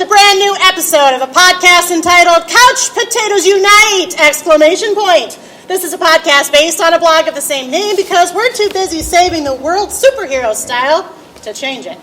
the brand new episode of a podcast entitled Couch Potatoes Unite! This is a podcast based on a blog of the same name because we're too busy saving the world superhero style to change it.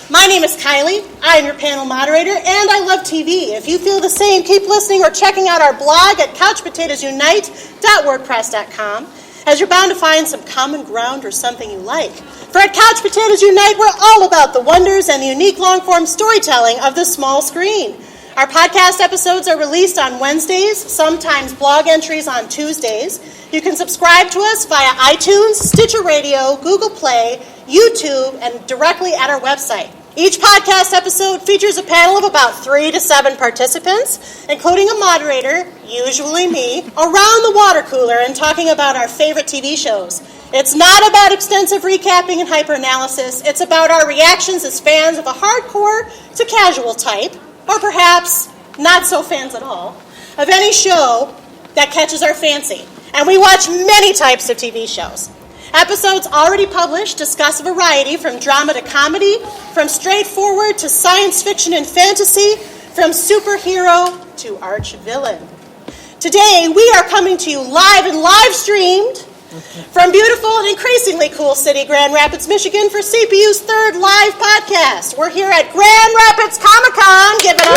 My name is Kylie, I am your panel moderator, and I love TV. If you feel the same, keep listening or checking out our blog at couchpotatoesunite.wordpress.com, as you're bound to find some common ground or something you like. For at Couch Potatoes Unite, we're all about the wonders and the unique long-form storytelling of the small screen. Our podcast episodes are released on Wednesdays, sometimes blog entries on Tuesdays. You can subscribe to us via iTunes, Stitcher Radio, Google Play, YouTube, and directly at our website. Each podcast episode features a panel of about 3 to 7 participants, including a moderator, usually me, around the water cooler and talking about our favorite TV shows. It's not about extensive recapping and hyper-analysis. It's about our reactions as fans of a hardcore to casual type, or perhaps not so fans at all, of any show that catches our fancy. And we watch many types of TV shows. Episodes already published discuss a variety from drama to comedy, from straightforward to science fiction and fantasy, from superhero to arch-villain. Today, we are coming to you live and live-streamed from beautiful and increasingly cool city, Grand Rapids, Michigan, for CPU's third live podcast. We're here at Grand Rapids Comic-Con. Give it up.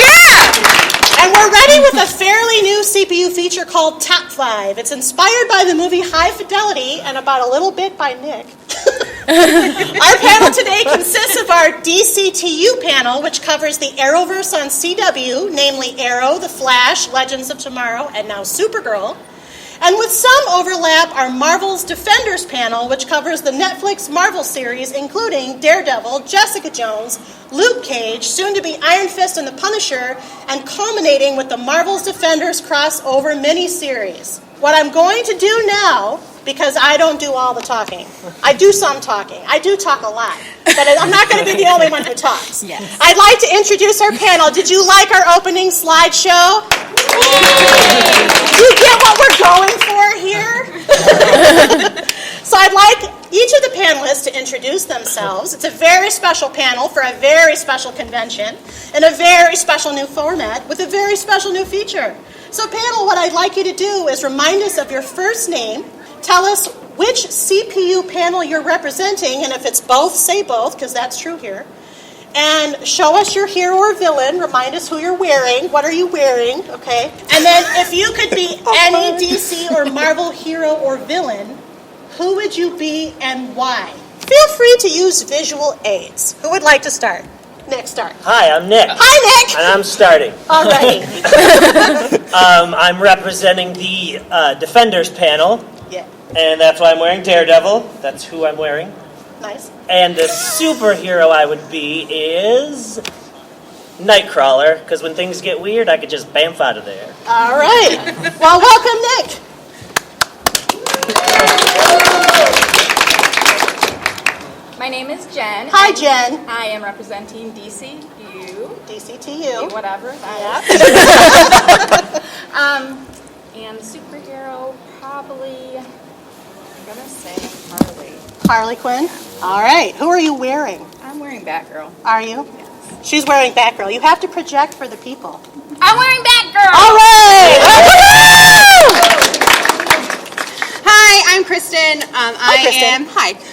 Yeah! And we're ready with a fairly new CPU feature called Top 5. It's inspired by the movie High Fidelity and about a little bit by Nick. Our panel today consists of our DCTU panel, which covers the Arrowverse on CW, namely Arrow, The Flash, Legends of Tomorrow, and now Supergirl. And with some overlap, our Marvel's Defenders panel, which covers the Netflix Marvel series, including Daredevil, Jessica Jones, Luke Cage, soon to be Iron Fist and the Punisher, and culminating with the Marvel's Defenders crossover miniseries. What I'm going to do now, because I don't do all the talking. I do some talking. I do talk a lot. But I'm not going to be the only one who talks. Yes. I'd like to introduce our panel. Did you like our opening slideshow? Do you get what we're going for here? So I'd like each of the panelists to introduce themselves. It's a very special panel for a very special convention in a very special new format with a very special new feature. So panel, what I'd like you to do is remind us of your first name. Tell us which CPU panel you're representing, and if it's both, say both, because that's true here. And show us your hero or villain. Remind us who you're wearing. What are you wearing? Okay. And then if you could be any DC or Marvel hero or villain, who would you be and why? Feel free to use visual aids. Who would like to start? Nick, start. Hi, I'm Nick. Hi, Nick. And I'm starting. All right. I'm representing the Defenders panel. Yeah. And that's why I'm wearing Daredevil. That's who I'm wearing. Nice. And the superhero I would be is Nightcrawler, because when things get weird, I could just bamf out of there. All right. Well, welcome, Nick. My name is Jen. Hi, Jen. I am representing DCTU. DCTU. Whatever that is. And superhero, probably, I'm going to say Harley. Harley Quinn. All right. Who are you wearing? I'm wearing Batgirl. Are you? Yes. She's wearing Batgirl. You have to project for the people. I'm wearing Batgirl! All right! Hi, I'm Kristen. Kristen.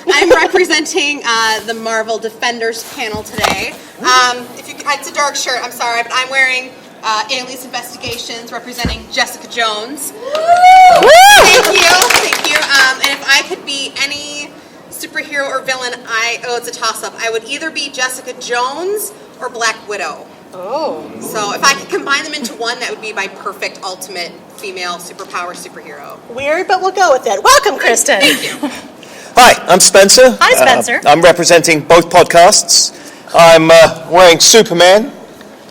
I'm representing the Marvel Defenders panel today. It's a dark shirt, I'm sorry, but I'm wearing Alias Investigations representing Jessica Jones. Woo! Thank you. And if I could be any superhero or villain, it's a toss-up. I would either be Jessica Jones or Black Widow. Oh. So if I could combine them into one, that would be my perfect ultimate female superhero. Weird, but we'll go with it. Welcome, Kristen. Thank you. Hi, I'm Spencer. Hi, Spencer. I'm representing both podcasts. I'm wearing Superman,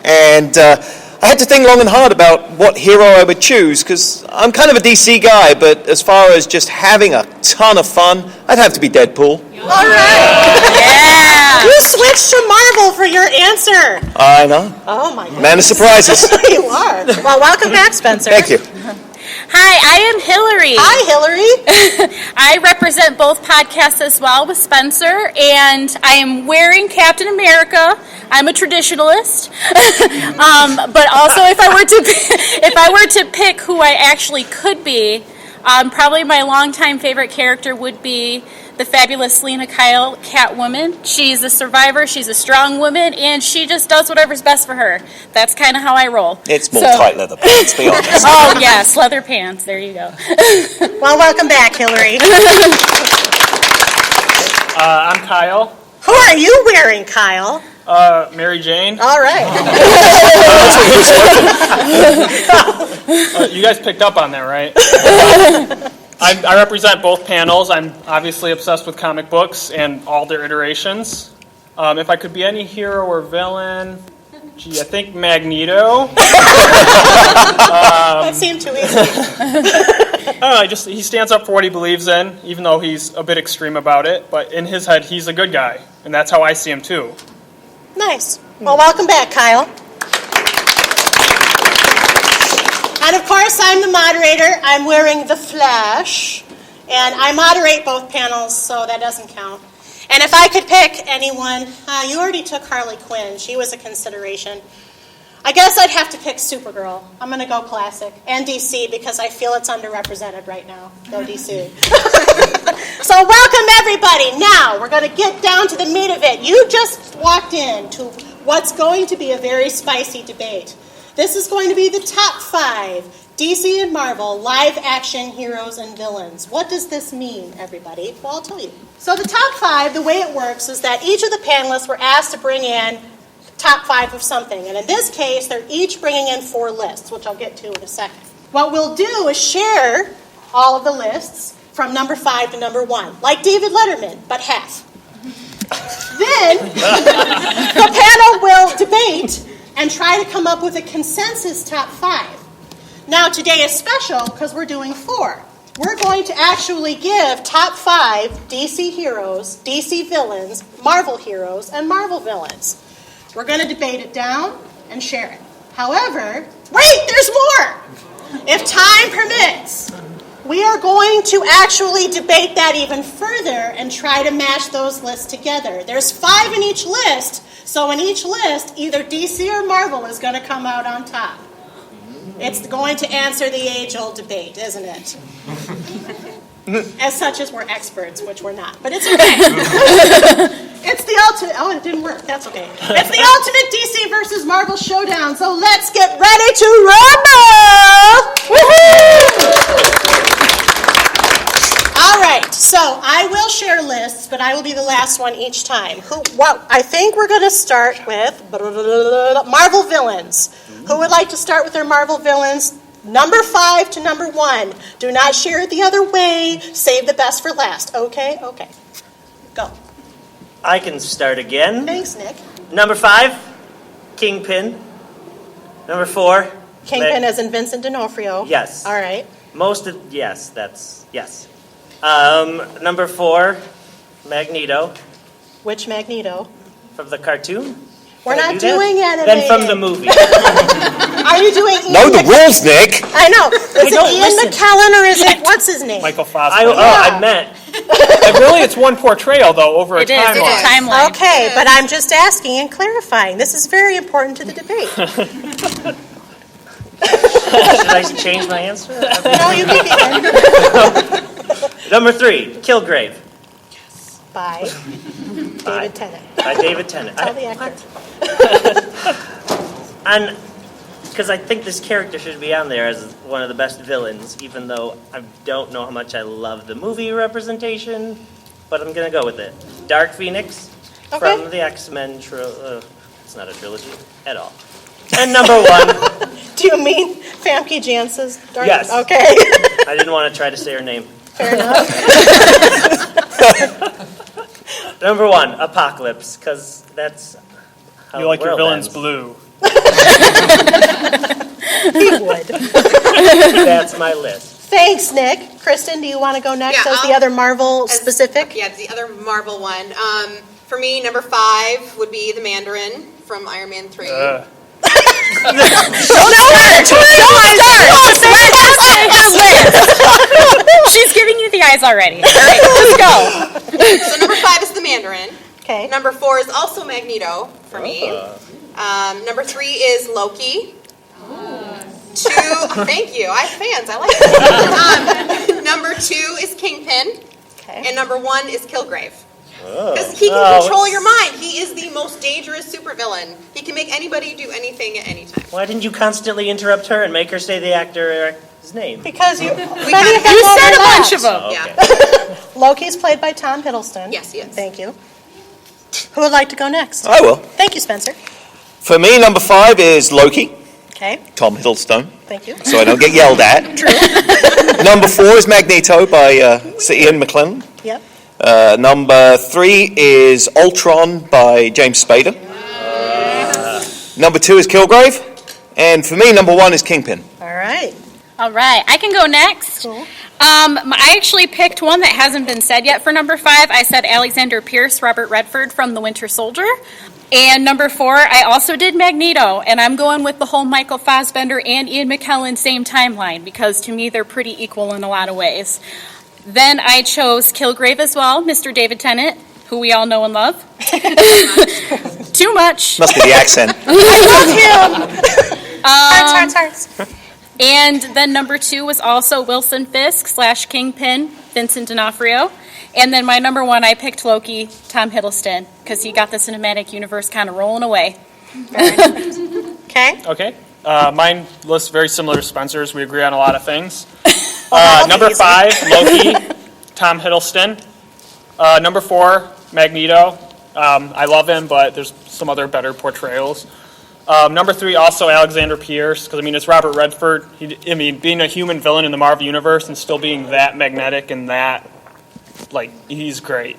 and I had to think long and hard about what hero I would choose, because I'm kind of a DC guy, but as far as just having a ton of fun, I'd have to be Deadpool. All right. Yeah. You switched to Marvel for your answer. I know. Oh, my goodness. Man of surprises. You are. Well, welcome back, Spencer. Thank you. Hi, I am Hilary. Hi, Hilary. I represent both podcasts as well with Spencer, and I am wearing Captain America. I'm a traditionalist, but also if I were to pick who I actually could be, probably my longtime favorite character would be the fabulous Lena Kyle, Catwoman. She's a survivor, she's a strong woman, and she just does whatever's best for her. That's kind of how I roll. It's more tight leather pants, be honest. Oh, yes, leather pants. There you go. Well, welcome back, Hilary. I'm Kyle. Who are you wearing, Kyle? Mary Jane. All right. You guys picked up on that, right? I represent both panels. I'm obviously obsessed with comic books and all their iterations. If I could be any hero or villain, I think Magneto. That seemed too easy. I don't know, he stands up for what he believes in, even though he's a bit extreme about it. But in his head, he's a good guy, and that's how I see him too. Nice. Well, welcome back, Kyle. And of course, I'm the moderator. I'm wearing the Flash, and I moderate both panels, so that doesn't count. And if I could pick anyone, you already took Harley Quinn. She was a consideration. I guess I'd have to pick Supergirl. I'm going to go classic. And DC, because I feel it's underrepresented right now. Go DC. So welcome, everybody. Now, we're going to get down to the meat of it. You just walked in to what's going to be a very spicy debate. This is going to be the top 5 DC and Marvel live-action heroes and villains. What does this mean, everybody? Well, I'll tell you. So the top 5, the way it works is that each of the panelists were asked to bring in top 5 of something. And in this case, they're each bringing in 4 lists, which I'll get to in a second. What we'll do is share all of the lists from number 5 to number 1, like David Letterman, but half. Then the panel will debate and try to come up with a consensus top 5. Now, today is special because we're doing 4. We're going to actually give top 5 DC heroes, DC villains, Marvel heroes, and Marvel villains. We're going to debate it down and share it. However, wait, there's more! If time permits, we are going to actually debate that even further and try to mash those lists together. There's 5 in each list, so in each list, either DC or Marvel is going to come out on top. It's going to answer the age-old debate, isn't it? As such as we're experts, which we're not, but it's okay. It's the ultimate, oh, it didn't work, that's okay. It's the ultimate DC versus Marvel showdown, so let's get ready to rumble! Woohoo! All right, so I will share lists, but I will be the last one each time. I think we're going to start with Marvel villains. Who would like to start with their Marvel villains? Number 5 to number 1. Do not share it the other way. Save the best for last. Okay? Okay. Go. I can start again. Thanks, Nick. Number 5, Kingpin. Number 4. Kingpin as in Vincent D'Onofrio. Yes. All right. Yes. Number 4, Magneto. Which Magneto? From the cartoon. We're not doing animated. Then from the movie. Are you doing Ian Know the rules, Nick. I know. Is it Ian McKellen or is it, what's his name? Michael Fassbender. I meant. Really, it's one portrayal, though, over a timeline. It's a timeline. Okay, but I'm just asking and clarifying. This is very important to the debate. Should I change my answer? No, you can. Number 3, Kilgrave. By David Tennant. By David Tennant. Tell the actor. And because I think this character should be on there as one of the best villains, even though I don't know how much I love the movie representation, but I'm going to go with it. Dark Phoenix from the X-Men it's not a trilogy at all. And number 1. Do you mean Famke Janssens? Yes. Okay. I didn't want to try to say her name. Fair enough. Number 1, Apocalypse, because that's how You like the your world villains ends. blue. He would. That's my list. Thanks, Nick. Kristen, do you want to go next as the other Marvel specific? Yeah, the other Marvel one. For me, number 5 would be the Mandarin from Iron Man 3. She's giving you the eyes already. All right, let's go. So number 5 is the Mandarin. Okay. Number 4 is also Magneto for me. Number 3 is Loki. 2, thank you. I have fans. I like that. Number 2 is Kingpin. Okay. And number 1 is Kilgrave. Because he can control your mind. He is the most dangerous supervillain. He can make anybody do anything at any time. Why didn't you constantly interrupt her and make her say the actor's name? Because you We many kinda of them You said a overlap. bunch of them. Oh, Yeah. okay. Loki's played by Tom Hiddleston. Yes, he is. Thank you. Who would like to go next? I will. Thank you, Spencer. For me, number 5 is Loki, Okay, Tom Hiddleston, thank you. so I don't get yelled at. True. Number 4 is Magneto by Sir Ian McKellen. Yep. Number 3 is Ultron by James Spader. Number 2 is Kilgrave. And for me, number 1 is Kingpin. All right. All right, I can go next. Cool. I actually picked one that hasn't been said yet for number 5. I said Alexander Pierce, Robert Redford from The Winter Soldier. And number 4, I also did Magneto, and I'm going with the whole Michael Fassbender and Ian McKellen same timeline, because to me they're pretty equal in a lot of ways. Then I chose Kilgrave as well, Mr. David Tennant, who we all know and love. Too much. Must be the accent. Hearts. And then number 2 was also Wilson Fisk / Kingpin, Vincent D'Onofrio. And then my number 1, I picked Loki, Tom Hiddleston, because he got the cinematic universe kind of rolling away. Okay. Okay. Mine lists very similar to Spencer's. We agree on a lot of things. that'll be Number easy. 5, Loki, Tom Hiddleston. Number 4, Magneto. I love him, but there's some other better portrayals. Number 3, also Alexander Pierce, because, it's Robert Redford. Being a human villain in the Marvel Universe and still being that magnetic and that, he's great.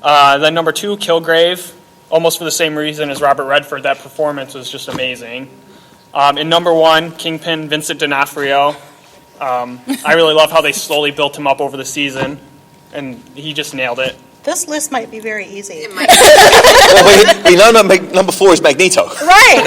Then number 2, Kilgrave, almost for the same reason as Robert Redford. That performance was just amazing. And number 1, Kingpin, Vincent D'Onofrio. I really love how they slowly built him up over the season, and he just nailed it. This list might be very easy. Well, number 4 is Magneto. Right.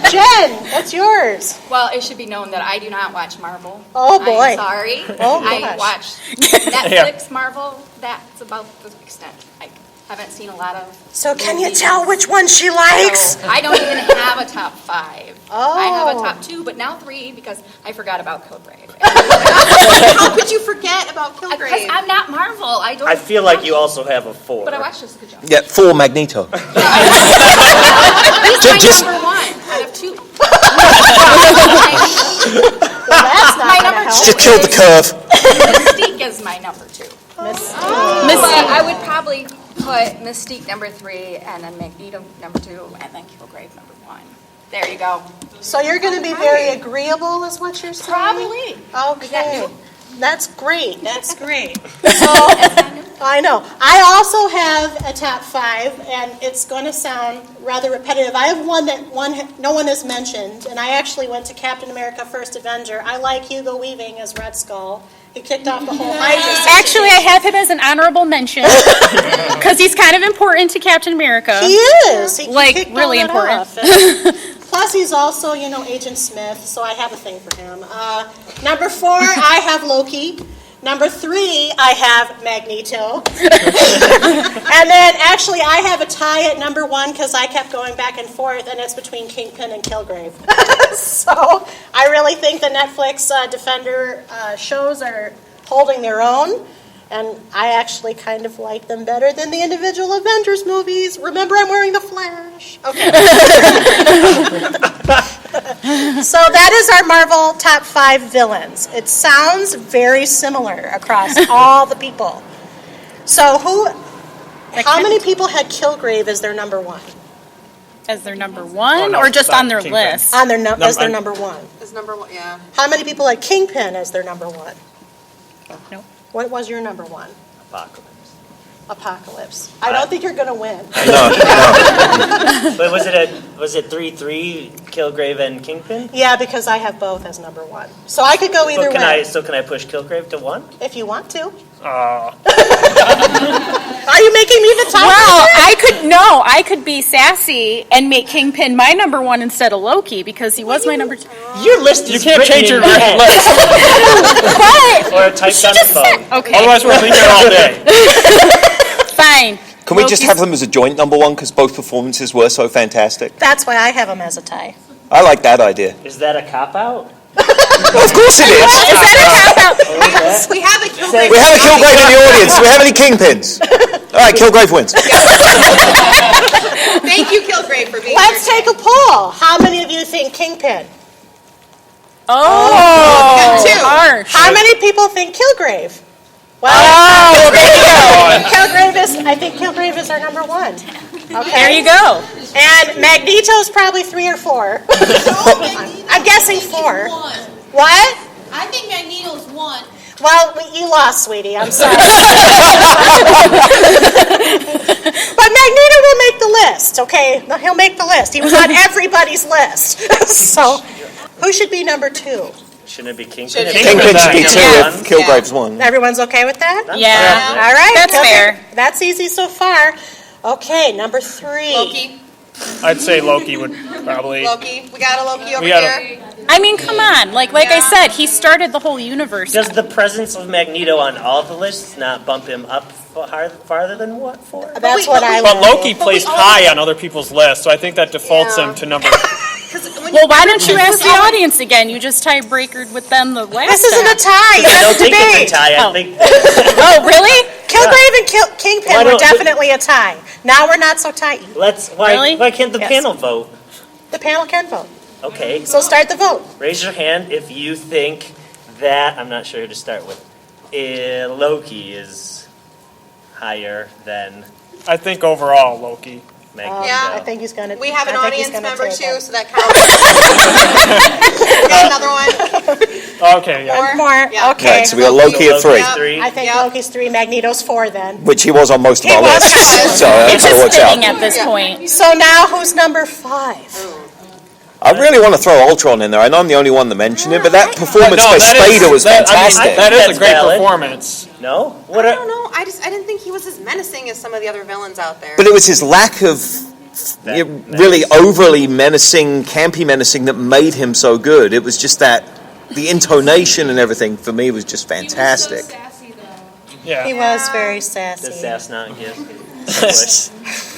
Jen, what's yours? Well, it should be known that I do not watch Marvel. Oh, boy. I'm sorry. Oh, I gosh. watch Netflix Marvel. That's about the extent. I haven't seen a lot of. So can you movies. tell which one she likes? So I don't even have a top 5. Oh. I have a top 2, but now 3 because I forgot about Kilgrave. How could you forget about Because Kilgrave? I'm not Marvel. I don't. I feel like watch you it. also have a 4. But I watched Jessica Jones. Yeah, 4 Magneto. He's my Just- number 1 out of 2. That's not My gonna number help. 2 Just killed the curve. Mystique is my number 2. But I would probably put Mystique number 3, and then Magneto number 2, and then Kilgrave number 1. There you go. So you're going to be very agreeable, is what you're saying? Probably. Is that Okay. new? That's great. That's great. So, I know. I also have a top 5, and it's going to sound rather repetitive. I have one that no one has mentioned, and I actually went to Captain America: First Avenger. I like Hugo Weaving as Red Skull. He kicked off the whole Hydra situation. Actually, I have him as an honorable mention, because he's kind of important to Captain America. He is. He kicked all really that important. off. And plus, he's also, Agent Smith, so I have a thing for him. Number 4, I have Loki. Number 3, I have Magneto. And then, actually, I have a tie at number 1 because I kept going back and forth, and it's between Kingpin and Kilgrave. So, I really think the Netflix Defender shows are holding their own. And I actually kind of like them better than the individual Avengers movies. Remember, I'm wearing the Flash. Okay. So that is our Marvel top 5 villains. It sounds very similar across all the people. So how many people had Kilgrave as their number 1? As their number 1, Oh, no, or just sorry, on their Kingpin. list? As their number 1. Is number 1, yeah. How many people had Kingpin as their number 1? Nope. What was your number 1? Apocalypse. I don't think you're going to win. No. But was it 3-3 Kilgrave and Kingpin? Yeah, because I have both as number 1. So I could go either But way. can I push Kilgrave to 1? If you want to. Uh, Are you making me the top? Well, I could No, I could be sassy and make Kingpin my number one instead of Loki because he was my number two. Your list You is can't written change your in your head. list. But Or typed on the phone. okay, Otherwise, we're leaving here all day. fine. Can we just Loki's- have them as a joint number one because both performances were so fantastic? That's why I have him as a tie. I like that idea. Is that a cop-out? Well, of course it is. Is that a cop-out? We have a Kilgrave. We have a Kilgrave in the audience. Do we have any Kingpins? All right, Kilgrave wins. Thank you, Kilgrave, for being Let's here. take a poll. How many of you think Kingpin? Oh, Two. harsh. How many people think Kilgrave? Well, Oh, there you go. Kilgrave is, I think Kilgrave is our number one. Okay. There you go. And Magneto's probably 3 or 4. I'm guessing 4. What? I think Magneto's 1. Well, you lost, sweetie. I'm sorry. But Magneto will make the list, okay? He'll make the list. He was on everybody's list. So, who should be number 2? Shouldn't it be Kingpin? Should it be Kingpin should be 2 Yeah. if Kilgrave's won. Everyone's okay with that? Yeah. All right. That's fair. That's easy so far. Okay, number 3. Loki. I'd say Loki would probably. Loki. We got a Loki over We got a- here. I mean, come on. Like I said, he started the whole universe. Does the presence of Magneto on all the lists not bump him up farther than what for? That's what I But would. Loki placed high on other people's lists, so I think that defaults him to number. Well, why don't you ask the audience again? You just tiebreakered with them the last This isn't a time. tie. I That's don't a think debate. it's a tie. I Oh. think Oh, really? Kilgrave and Kingpin Why were don't- definitely a tie. Now we're not so tight. Really? why can't the Yes. panel vote? The panel can vote. Okay, So start the vote. raise your hand if you think that I'm not sure who to start with. Loki is higher than I think overall Loki. Magneto. Yeah, I think he's going to. We have an audience member take too, it. so that counts. We got another one. Okay, yeah. One more. Yeah. Okay. Right, so we got Loki at 3, Yeah. 3. I think Yep. Loki's 3, Magneto's 4 then. which he was on most of He our was. lists. So that It's kind of just works out. fitting at this Yeah. point. So now who's number 5? I really want to throw Ultron in there. I know I'm the only one that mentioned it, but that performance by that is- Spader was that- I mean, fantastic. that is That's a great valid. performance. No? I don't know. I didn't think he was as menacing as some of the other villains out there. But it was his lack of really overly menacing, campy menacing that made him so good. It was just that the intonation and everything for me was just fantastic. He was so sassy, though. He Yeah. was very sassy. Does Sass not give?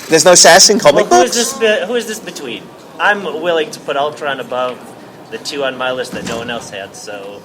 There's no sass in Well, comic who is books? this? Who is this between? I'm willing to put Ultron above the 2 on my list that no one else had. So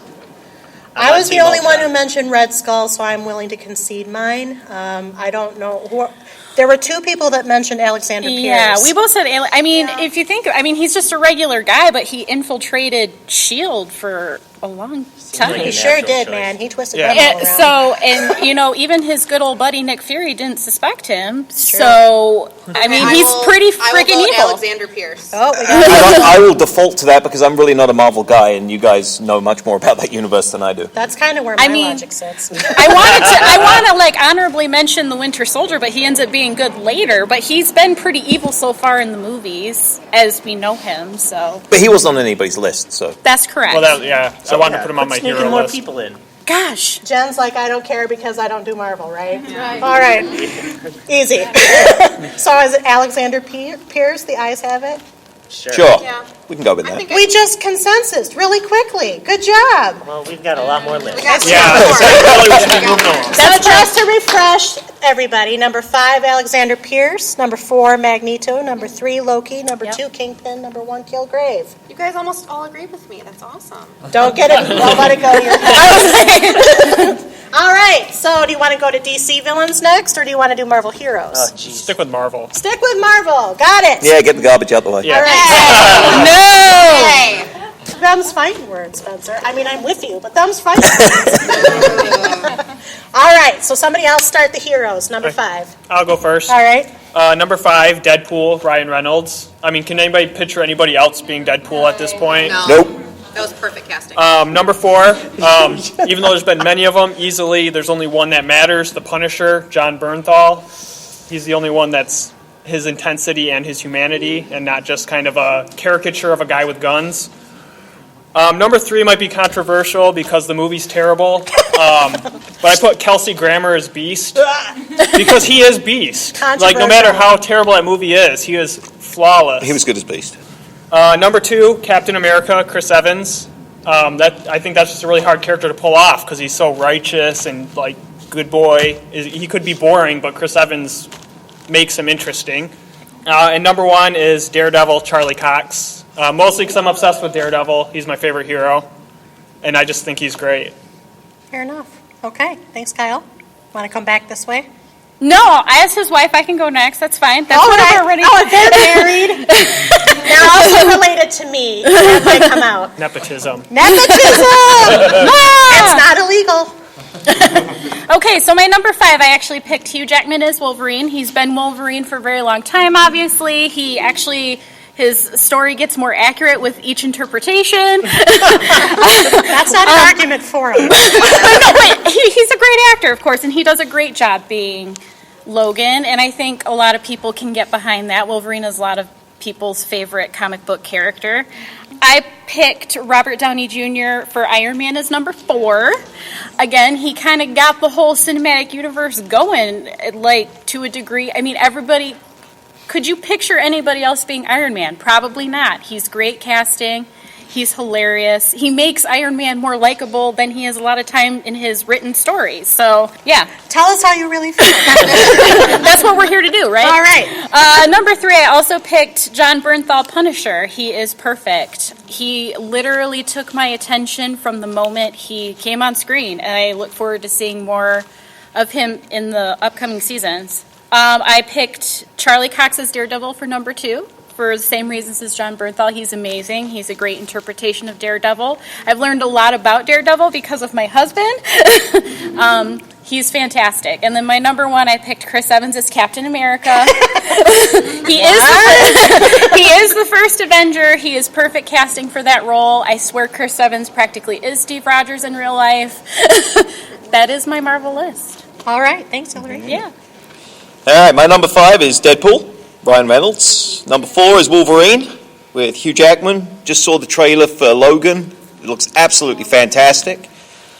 I'm I on was the Team only one Ultron. who mentioned Red Skull, so I'm willing to concede mine. I don't know who. There were 2 people that mentioned Alexander Pierce. Yeah, we both said. I mean, if you think, he's just a regular guy, but he infiltrated Shield for a long time. like He a sure natural did, choice. man. He twisted Yeah. them all around. So, and even his good old buddy Nick Fury didn't suspect him. So, I mean, he's pretty freaking I will vote evil. Alexander Pierce. Oh, we got I will default to that because I'm really not a Marvel guy, and you guys know much more about that universe than I do. That's kind of where my I mean- logic sits. I want to like honorably mention the Winter Soldier, but he ends up being good later. But he's been pretty evil so far in the movies, as we know him. So But he wasn't on anybody's list, so. that's correct. Well, I wanted to put him on my Sneaking hero more list. people in. Gosh, Jen's like, I don't care because I don't do Marvel, right? All right. Easy. So is it Alexander Pierce? The ayes have it? Sure. Yeah. We can go with I that. think We just consensus really quickly. Good job. Well, we've got a lot more lists. we got Yeah, some so more. probably we should be moving along. So just to refresh everybody, number 5, Alexander Pierce. Number 4, Magneto. Number 3, Loki. Number 2, Kingpin. Number 1, Kilgrave. You guys almost all agreed with me. That's awesome. Don't get it. Don't let it go to your head. All right. So do you want to go to DC villains next, or do you want to do Marvel heroes? Oh, jeez. Stick with Marvel. Stick with Marvel. Got it. Yeah, get the garbage out the way. Yeah. All right. no. Hey. Them's fighting words, Spencer. I mean, I'm with you, but them's fighting words. All right. So somebody else start the heroes. Number 5. I'll go first. All right. Number 5, Deadpool, Ryan Reynolds. I mean, can anybody picture anybody else being Deadpool at this point? No. Nope. That was perfect casting. Number 4, even though there's been many of them, easily there's only one that matters, the Punisher, John Bernthal. He's the only one that's his intensity and his humanity and not just kind of a caricature of a guy with guns. Number 3 might be controversial because the movie's terrible, but I put Kelsey Grammer as Beast because he is Beast. Like, no matter how terrible that movie is, he is flawless. He was good as Beast. Number 2, Captain America, Chris Evans. I think that's just a really hard character to pull off because he's so righteous and, like, good boy. He could be boring, but Chris Evans makes him interesting. And number 1 is Daredevil, Charlie Cox. Mostly because I'm obsessed with Daredevil. He's my favorite hero, and I just think he's great. Fair enough. Okay, thanks, Kyle. Want to come back this way? No, as his wife, I can go next. That's fine. That's what we're already. Oh, they're married. They're also related to me. That might come out. Nepotism. It's not illegal. Okay, so my number 5, I actually picked Hugh Jackman as Wolverine. He's been Wolverine for a very long time, obviously. His story gets more accurate with each interpretation. That's not an argument for him. No, but he's a great actor, of course, and he does a great job being Logan, and I think a lot of people can get behind that. Wolverine is a lot of people's favorite comic book character. I picked Robert Downey Jr. for Iron Man as number 4. Again, he kind of got the whole cinematic universe going, like, to a degree. I mean, everybody... Could you picture anybody else being Iron Man? Probably not. He's great casting. He's hilarious. He makes Iron Man more likable than he has a lot of time in his written stories. So, yeah. Tell us how you really feel. That's what we're here to do, right? All right. Number 3, I also picked John Bernthal, Punisher. He is perfect. He literally took my attention from the moment he came on screen, and I look forward to seeing more of him in the upcoming seasons. I picked Charlie Cox as Daredevil for number 2 for the same reasons as John Bernthal. He's amazing. He's a great interpretation of Daredevil. I've learned a lot about Daredevil because of my husband. He's fantastic. And then my number 1, I picked Chris Evans as Captain America. He is the first Avenger. He is perfect casting for that role. I swear Chris Evans practically is Steve Rogers in real life. That is my Marvel list. All right. Thanks, Hilary. Yeah. All right, my number 5 is Deadpool, Ryan Reynolds. Number 4 is Wolverine with Hugh Jackman. Just saw the trailer for Logan. It looks absolutely fantastic.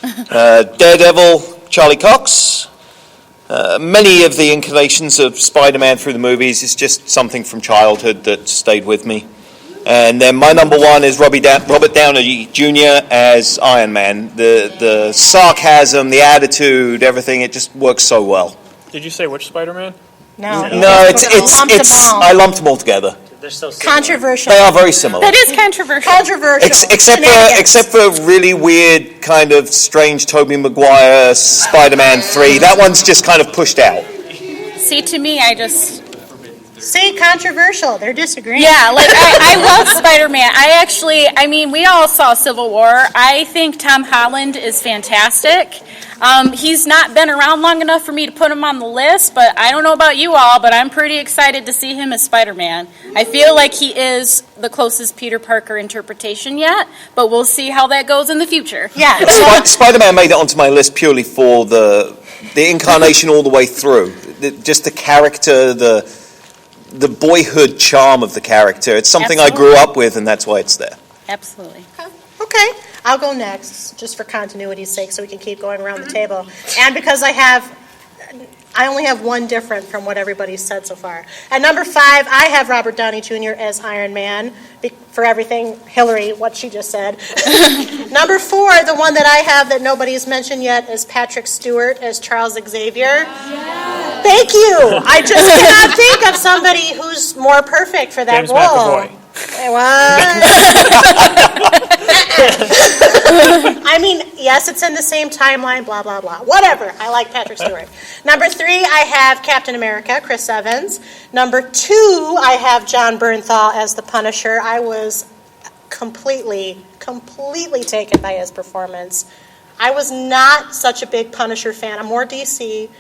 Daredevil, Charlie Cox. Many of the incarnations of Spider-Man through the movies is just something from childhood that stayed with me. And then my number 1 is Robert Downey Jr. as Iron Man. The sarcasm, the attitude, everything, it just works so well. Did you say which Spider-Man? No, it's I lumped them all together. They're so similar. Controversial. They are very similar. That is controversial. Except for really weird, kind of strange Tobey Maguire Spider-Man 3. That one's just kind of pushed out. See, to me, See, controversial. They're disagreeing. Yeah, like, I love Spider-Man. We all saw Civil War. I think Tom Holland is fantastic. He's not been around long enough for me to put him on the list, but I don't know about you all, but I'm pretty excited to see him as Spider-Man. I feel like he is the closest Peter Parker interpretation yet, but we'll see how that goes in the future. Yeah. Spider-Man made it onto my list purely for the incarnation all the way through. Just the character, the boyhood charm of the character. It's something Absolutely. I grew up with, and that's why it's there. Absolutely. Okay. I'll go next, just for continuity's sake, so we can keep going around the table. And because I only have one different from what everybody's said so far. At number 5, I have Robert Downey Jr. as Iron Man, for everything, Hilary, what she just said. Number 4, the one that I have that nobody's mentioned yet, is Patrick Stewart as Charles Xavier. Yeah. Thank you. I just cannot think of somebody who's more perfect for that James role. McAvoy. Yes, it's in the same timeline, blah, blah, blah. Whatever. I like Patrick Stewart. Number 3, I have Captain America, Chris Evans. Number 2, I have John Bernthal as the Punisher. I was completely taken by his performance. I was not such a big Punisher fan. I'm more DC,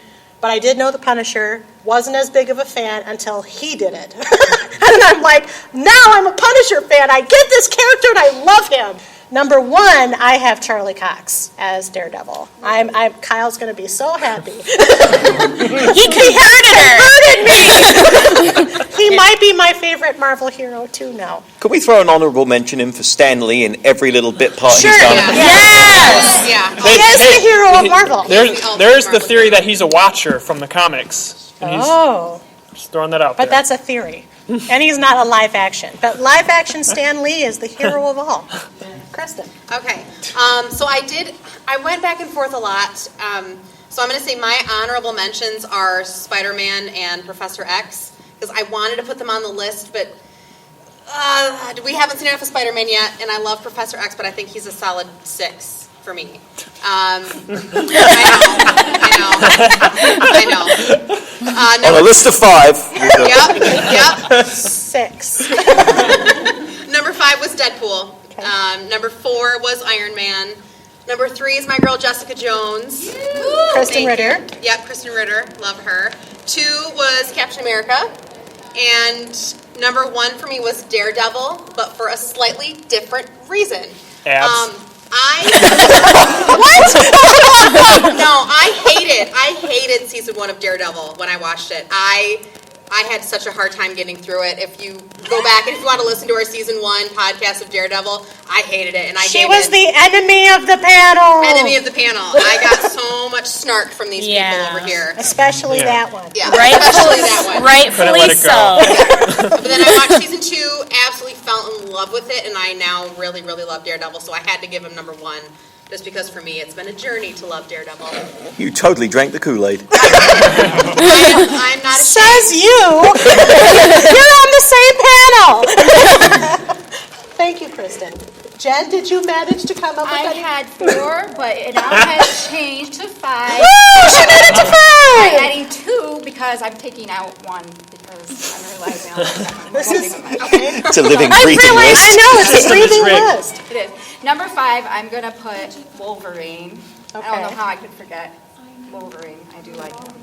but I did know the Punisher. Wasn't as big of a fan until he did it. And I'm like, now I'm a Punisher fan. I get this character and I love him. Number 1, I have Charlie Cox as Daredevil. Kyle's going to be so happy. He converted me. He might be my favorite Marvel hero, too, now. Could we throw an honourable mention in for Stan Lee in every little bit part Sure. he's done? Yes! Yeah. He is the hero of Marvel. There's the theory that he's a watcher from the comics. And he's just throwing that out But there. that's a theory. And he's not a live action. But live action Stan Lee is the hero of all. Kristen. Okay. So I went back and forth a lot. So I'm going to say my honorable mentions are Spider-Man and Professor X, because I wanted to put them on the list, but we haven't seen enough of Spider-Man yet, and I love Professor X, but I think he's a solid 6 for me. I know. On a list of 5. Yep. 6. Number 5 was Deadpool. Okay. Number 4 was Iron Man. Number 3 is my girl Jessica Jones. Kristen Ritter. Yep, Kristen Ritter. Love her. 2 was Captain America. And number 1 for me was Daredevil, but for a slightly different reason. Abs. What? No, I hated season 1 of Daredevil when I watched it. I had such a hard time getting through it. If you go back and if you want to listen to our season 1 podcast of Daredevil, I hated it, and She was the enemy of the panel. enemy of the panel. I got so much snark from these people over here. Especially that one. Yeah, Rightfully, especially that one. rightfully let it so. But then I watched season 2, absolutely fell in love with it, and I now really, really love Daredevil. So I had to give him number 1, just because for me it's been a journey to love Daredevil. You totally drank the Kool-Aid. I'm not ashamed. Says you. You're on the same panel. Thank you, Kristen. Jen, did you manage to come up with I any? had 4, but it now has changed to 5. Woo! She made it to 5! I'm adding 2 because I'm taking out 1 because I'm realizing This is It's a living, I breathing realize, list. I know, it's a System is breathing rigged. list. It is. Number 5, I'm going to put Wolverine. I don't know Okay. how I could forget Wolverine. I do like him.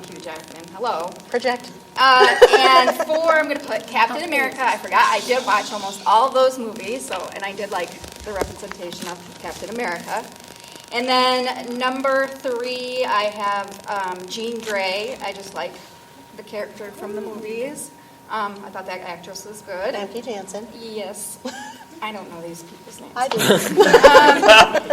Hugh Jackman. Hello. Project. And 4, I'm going to put Captain America. I forgot. I did watch almost all of those movies, and I did like the representation of Captain America. And then number 3, I have Jean Grey. I just like the character from the movies. I thought that actress was good. Famke Janssen. Yes. I don't know these people's names. I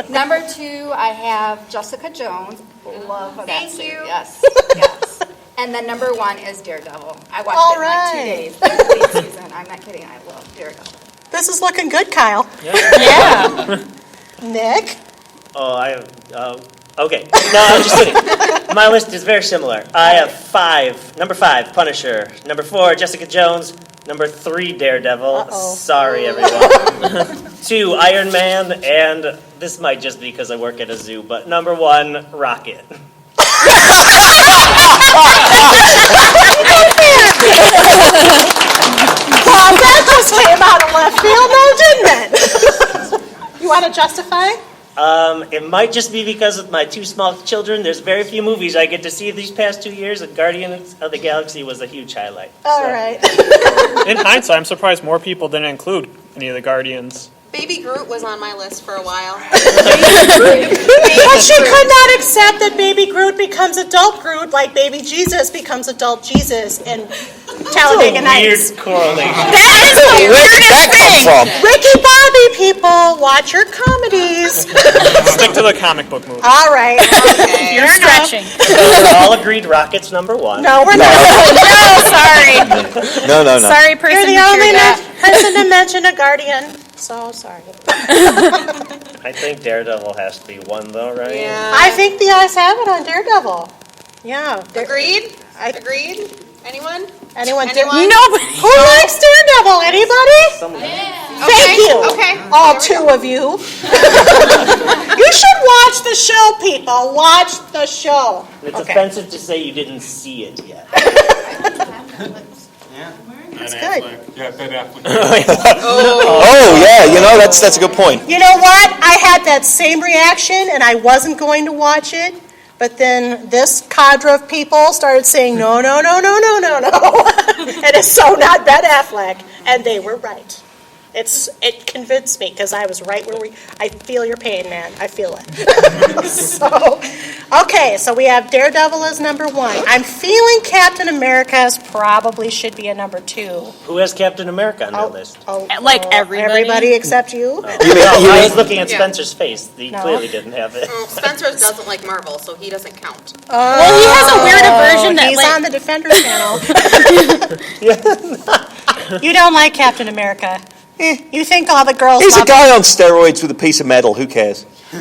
do. Number 2, I have Jessica Jones. Love that Thank series. you. Yes, yes. And then number 1 is Daredevil. I watched All it in like 2 right. days. The complete season. I'm not kidding. I love Daredevil. This is looking good, Kyle. Yeah. Nick? Okay. No, I'm just kidding. My list is very similar. I have 5. Number 5, Punisher. Number 4, Jessica Jones. Number 3, Daredevil. Uh-oh. Sorry, everyone. 2, Iron Man. And this might just be because I work at a zoo, but number 1, Rocket. Well, that just came out of left field now, didn't it? You want to justify? It might just be because of my 2 small children. There's very few movies I get to see these past 2 years, and Guardians of the Galaxy was a huge highlight. All So, right. In hindsight, I'm surprised more people didn't include any of the Guardians. Baby Groot was on my list for a while. But she could not accept that baby Groot becomes adult Groot like baby Jesus becomes adult Jesus in Talladega Nights. Weird correlation. That is the Where did that weirdest thing. come from? Ricky Bobby, people, watch your comedies. Stick to the comic book movie. All right. You're stretching. So we're all agreed Rocket's number 1. No, we're not. No, sorry. No. Sorry, person You're the who only cheered that. person to mention a Guardian. So sorry. I think Daredevil has to be 1, though, right? Yeah. I think the eyes have it on Daredevil. Yeah. Agreed? Agreed? Anyone? Anyone? Anyone? Nobody. Who likes Daredevil? Anybody? Thank you. Okay. All There we 2 of you. You should watch the show, people. Watch the show. It's Okay. offensive to say you didn't see it yet. That's good. Yeah, Ben Affleck. Oh, yeah, that's a good point. You know what? I had that same reaction, and I wasn't going to watch it. But then this cadre of people started saying, no. It is so not Ben Affleck. And they were right. It convinced me because I was right where I feel your pain, man. I feel it. So we have Daredevil as number 1. I'm feeling Captain America's probably should be a number 2. Who has Captain America on their list? Like everybody? Everybody except you? I was looking at Yeah. Spencer's face. He clearly didn't have it. Well, Spencer doesn't like Marvel, so he doesn't count. Well, he has a weird aversion that, He's like, on the Defenders channel. You don't like Captain America. You think all the girls He's a love guy on steroids with a piece of metal. Who cares? No!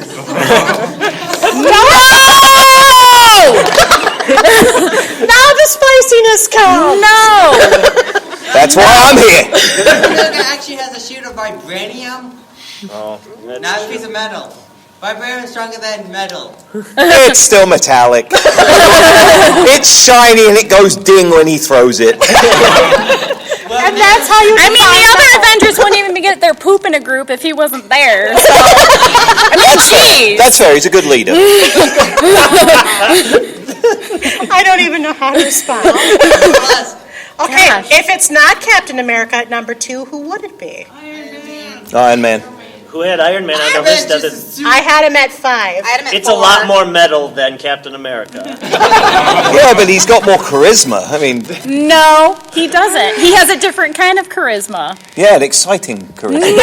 Now the spiciness comes. no. That's why I'm here. America actually has a shield of vibranium, Oh, not a piece of metal. Vibranium is stronger than metal. It's still metallic. It's shiny and it goes ding when he throws it. And that's how you I mean, the other Avengers wouldn't even get their poop in a group if he wasn't there. So. I mean, jeez. That's fair. He's a good leader. I don't even know how to respond. Plus, Okay, Gosh. if it's not Captain America at number 2, who would it be? Iron Man. who had Iron Man on Iron the Man list? just a Doesn't. suit. I had him at 5. I had him at It's 4. a lot more metal than Captain America. Yeah, but he's got more charisma. I mean, No, he doesn't. He has a different kind of charisma. yeah, an exciting charisma.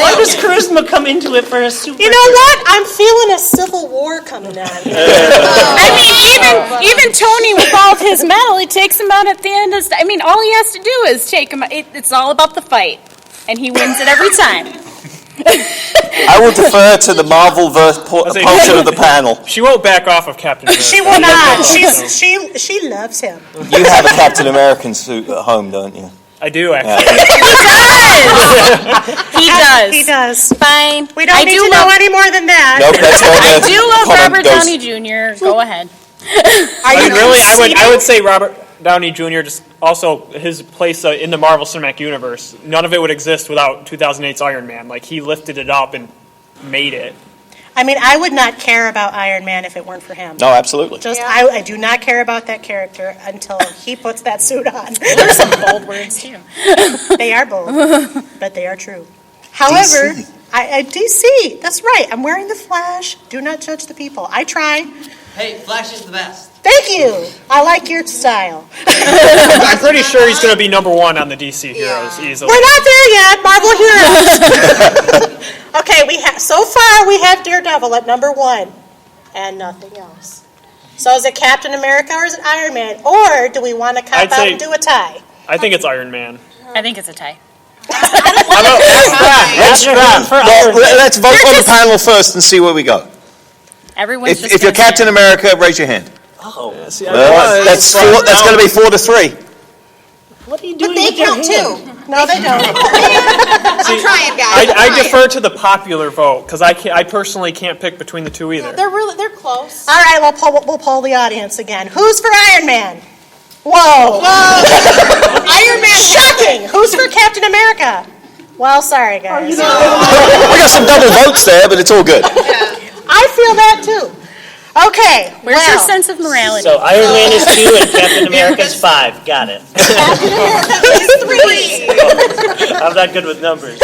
Why does charisma come into it for a super? You know what? I'm feeling a civil war coming on. I mean, even Tony with all of his metal, he takes him out at the end. I mean, all he has to do is take him. It's all about the fight, and he wins it every time. I will defer to the Marvel-verse portion of the panel. She won't back off of Captain America. She will not. She loves him. You have a Captain American suit at home, don't you? I do, actually. He does. He does. Fine. We don't I need do to love, know any more than that. Nope, that's where I the do love comment Robert goes. Downey Jr. Go ahead. Are I you mean, really, I conceding? would say Robert Downey Jr. just also his place in the Marvel Cinematic Universe. None of it would exist without 2008's Iron Man. Like, he lifted it up and made it. I mean, I would not care about Iron Man if it weren't for him. No, absolutely. I do not care about that character until he puts that suit on. There's some bold words too. They are bold, but they are true. However, DC. DC, that's right. I'm wearing the Flash. Do not judge the people. I try. Hey, Flash is the best. Thank you. I like your style. I'm pretty sure he's going to be number one on the DC heroes easily. We're not there yet. Marvel Heroes. Okay, so far we have Daredevil at number 1, and nothing else. So is it Captain America or is it Iron Man, or do we want to cop I'd out say- and do a tie? I think it's Iron Man. I think it's a tie. Let's vote on the panel first and see where we go. Everyone's just If you're gonna Captain say- America, raise your hand. Oh, Well, that's going to be 4-3. what are you But doing? they with your count hand? too. No, they don't. I'm trying, guys. I defer to the popular vote because I personally can't pick between the two either. They're close. All right, we'll poll the audience again. Who's for Iron Man? Whoa. Iron Man. Shocking. Who's for Captain America? Well, sorry, guys. We got some double votes there, but it's all good. I feel that too. Okay. Where's your sense of morality? So Iron Man is 2 and Captain America is 5. Got it. Captain America is 3. I'm not good with numbers.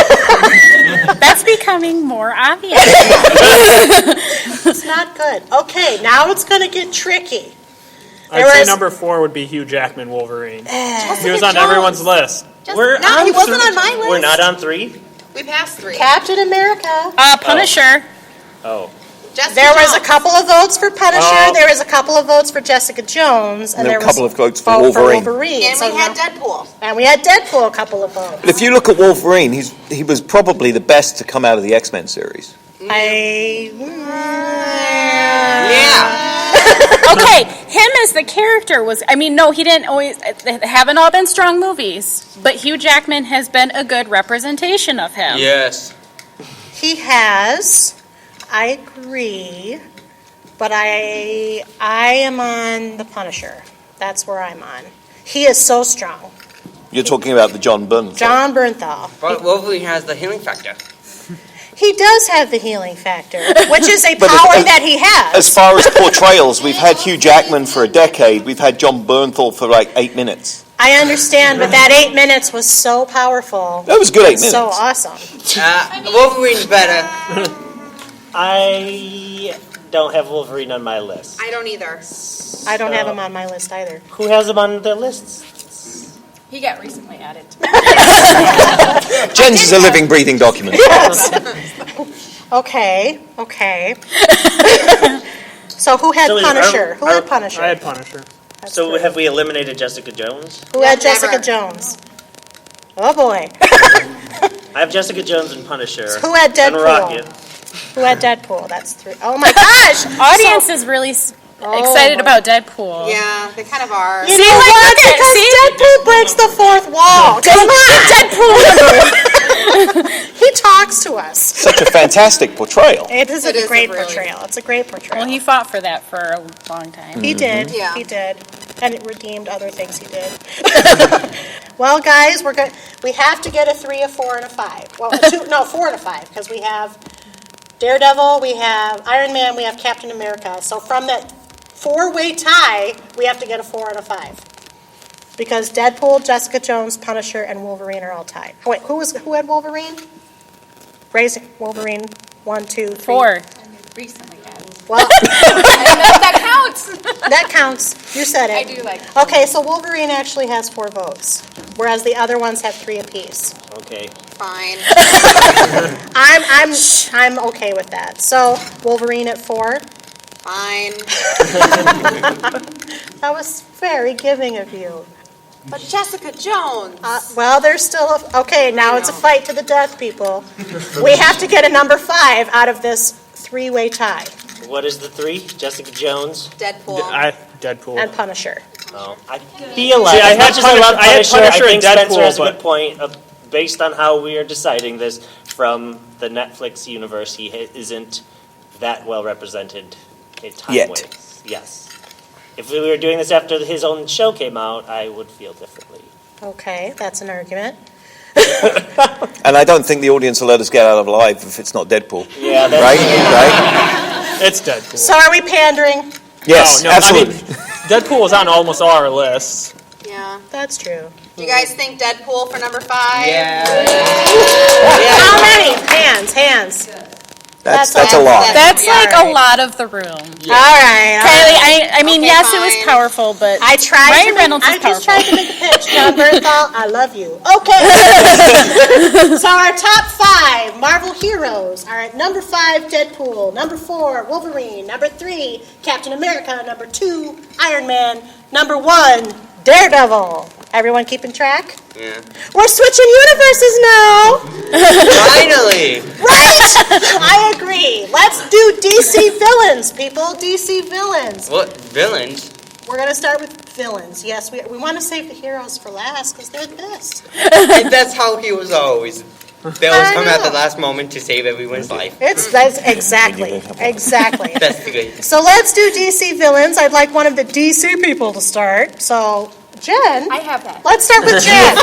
That's becoming more obvious. It's not good. Okay, now it's going to get tricky. I'd say number 4 would be Hugh Jackman Wolverine. He was on everyone's list. We're No, on he wasn't 3. on my list. We're not on 3? We passed 3. Captain America. Punisher. Oh. Jessica There was a Jones. couple of votes for Punisher. Oh. There was a couple of votes for Jessica Jones, and There there were a was couple of votes for vote Wolverine. And So we had now- Deadpool. And we had Deadpool a couple of votes. But if you look at Wolverine, he was probably the best to come out of the X-Men series. Yeah. Okay, him as the character was, no, he didn't always, haven't all been strong movies, but Hugh Jackman has been a good representation of him. Yes. He has. I agree, but I am on the Punisher. That's where I'm on. He is so strong. You're talking about the John Byrne. John Bernthal. But Wolverine has the healing factor. He does have the healing factor, which is a But power that he has. As far as portrayals, we've had Hugh Jackman for a decade. We've had John Bernthal for like 8 minutes. I understand, but that 8 minutes was so powerful. That was good 8 minutes. So awesome. Wolverine's better. I don't have Wolverine on my list. I don't either. I don't have him on my list either. Who has him on their lists? He got recently added. Jen's is a living, breathing document. Yes. Okay. So who had So Punisher? Who had Punisher? I had Punisher. That's So great. have we eliminated Jessica Jones? Who had Never. Jessica Jones? Oh boy. I have Jessica Jones and Punisher. Who had And Deadpool? Rocket. Who had Deadpool? That's 3. Oh my gosh! Audience is really excited about Deadpool. Yeah, they kind of are. You know what? Because Deadpool breaks the fourth wall. Come on! Deadpool! He talks to us. Such a fantastic portrayal. It is It a is great really- portrayal. It's a great portrayal. Well, he fought for that for a long time. He did. Yeah. He did. And it redeemed other things he did. Well, guys, we have to get a 3, a 4, and a 5. Well, 4 and a 5, because we have Daredevil, we have Iron Man, we have Captain America. So from that 4-way tie, we have to get a 4 and a 5. Because Deadpool, Jessica Jones, Punisher, and Wolverine are all tied. Oh, wait, who had Wolverine? Raise Wolverine. 1, 2, 3. 4. Recently added. Well, That counts. that counts. You said it. I do like. Okay, so Wolverine actually has 4 votes, whereas the other ones have 3 apiece. Okay. Fine. I'm okay with that. So Wolverine at 4. Fine. That was very giving of you. But Jessica Jones. Well, there's still okay. Now it's a fight to the death, people. We have to get a number 5 out of this 3-way tie. What is the 3? Jessica Jones? Deadpool. Deadpool. And Punisher. Oh, I feel like, See, I as had much as I love Punisher Punisher, I think and Spencer Deadpool, has a but- good point. Based on how we are deciding this from the Netflix universe, he isn't that well represented in Yet. time-wise. Yes. If we were doing this after his own show came out, I would feel differently. Okay, that's an argument. And I don't think the audience will let us get out of live if it's not Deadpool. Yeah, that's Right? Right? It's Deadpool. So are we pandering? Yes, No, absolutely. I mean, Deadpool is on almost all our lists. Yeah. That's true. Do you guys think Deadpool for number 5? Yeah. How many? Hands. That's That's a lot. That's Yeah, like right. a lot of the room. All right. Kylie, I mean, Okay, yes, it was fine. powerful, but I tried Ryan to make, Reynolds is I just powerful. tried to make a pitch. John Bernthal, I love you. Okay. So our top 5 Marvel heroes are at number 5, Deadpool. Number 4, Wolverine. Number 3, Captain America. Number 2, Iron Man. Number 1, Daredevil. Everyone keeping track? Yeah. We're switching universes now. Finally. Right? I agree. Let's do DC villains, people. DC villains. What villains? We're going to start with villains. Yes, we want to save the heroes for last because they're the best. And that's how he was always. They always I come at know. the last moment to save everyone's life. That's exactly. That's the good. So let's do DC villains. I'd like one of the DC people to start. So, Jen. I have that. Let's start with Jen.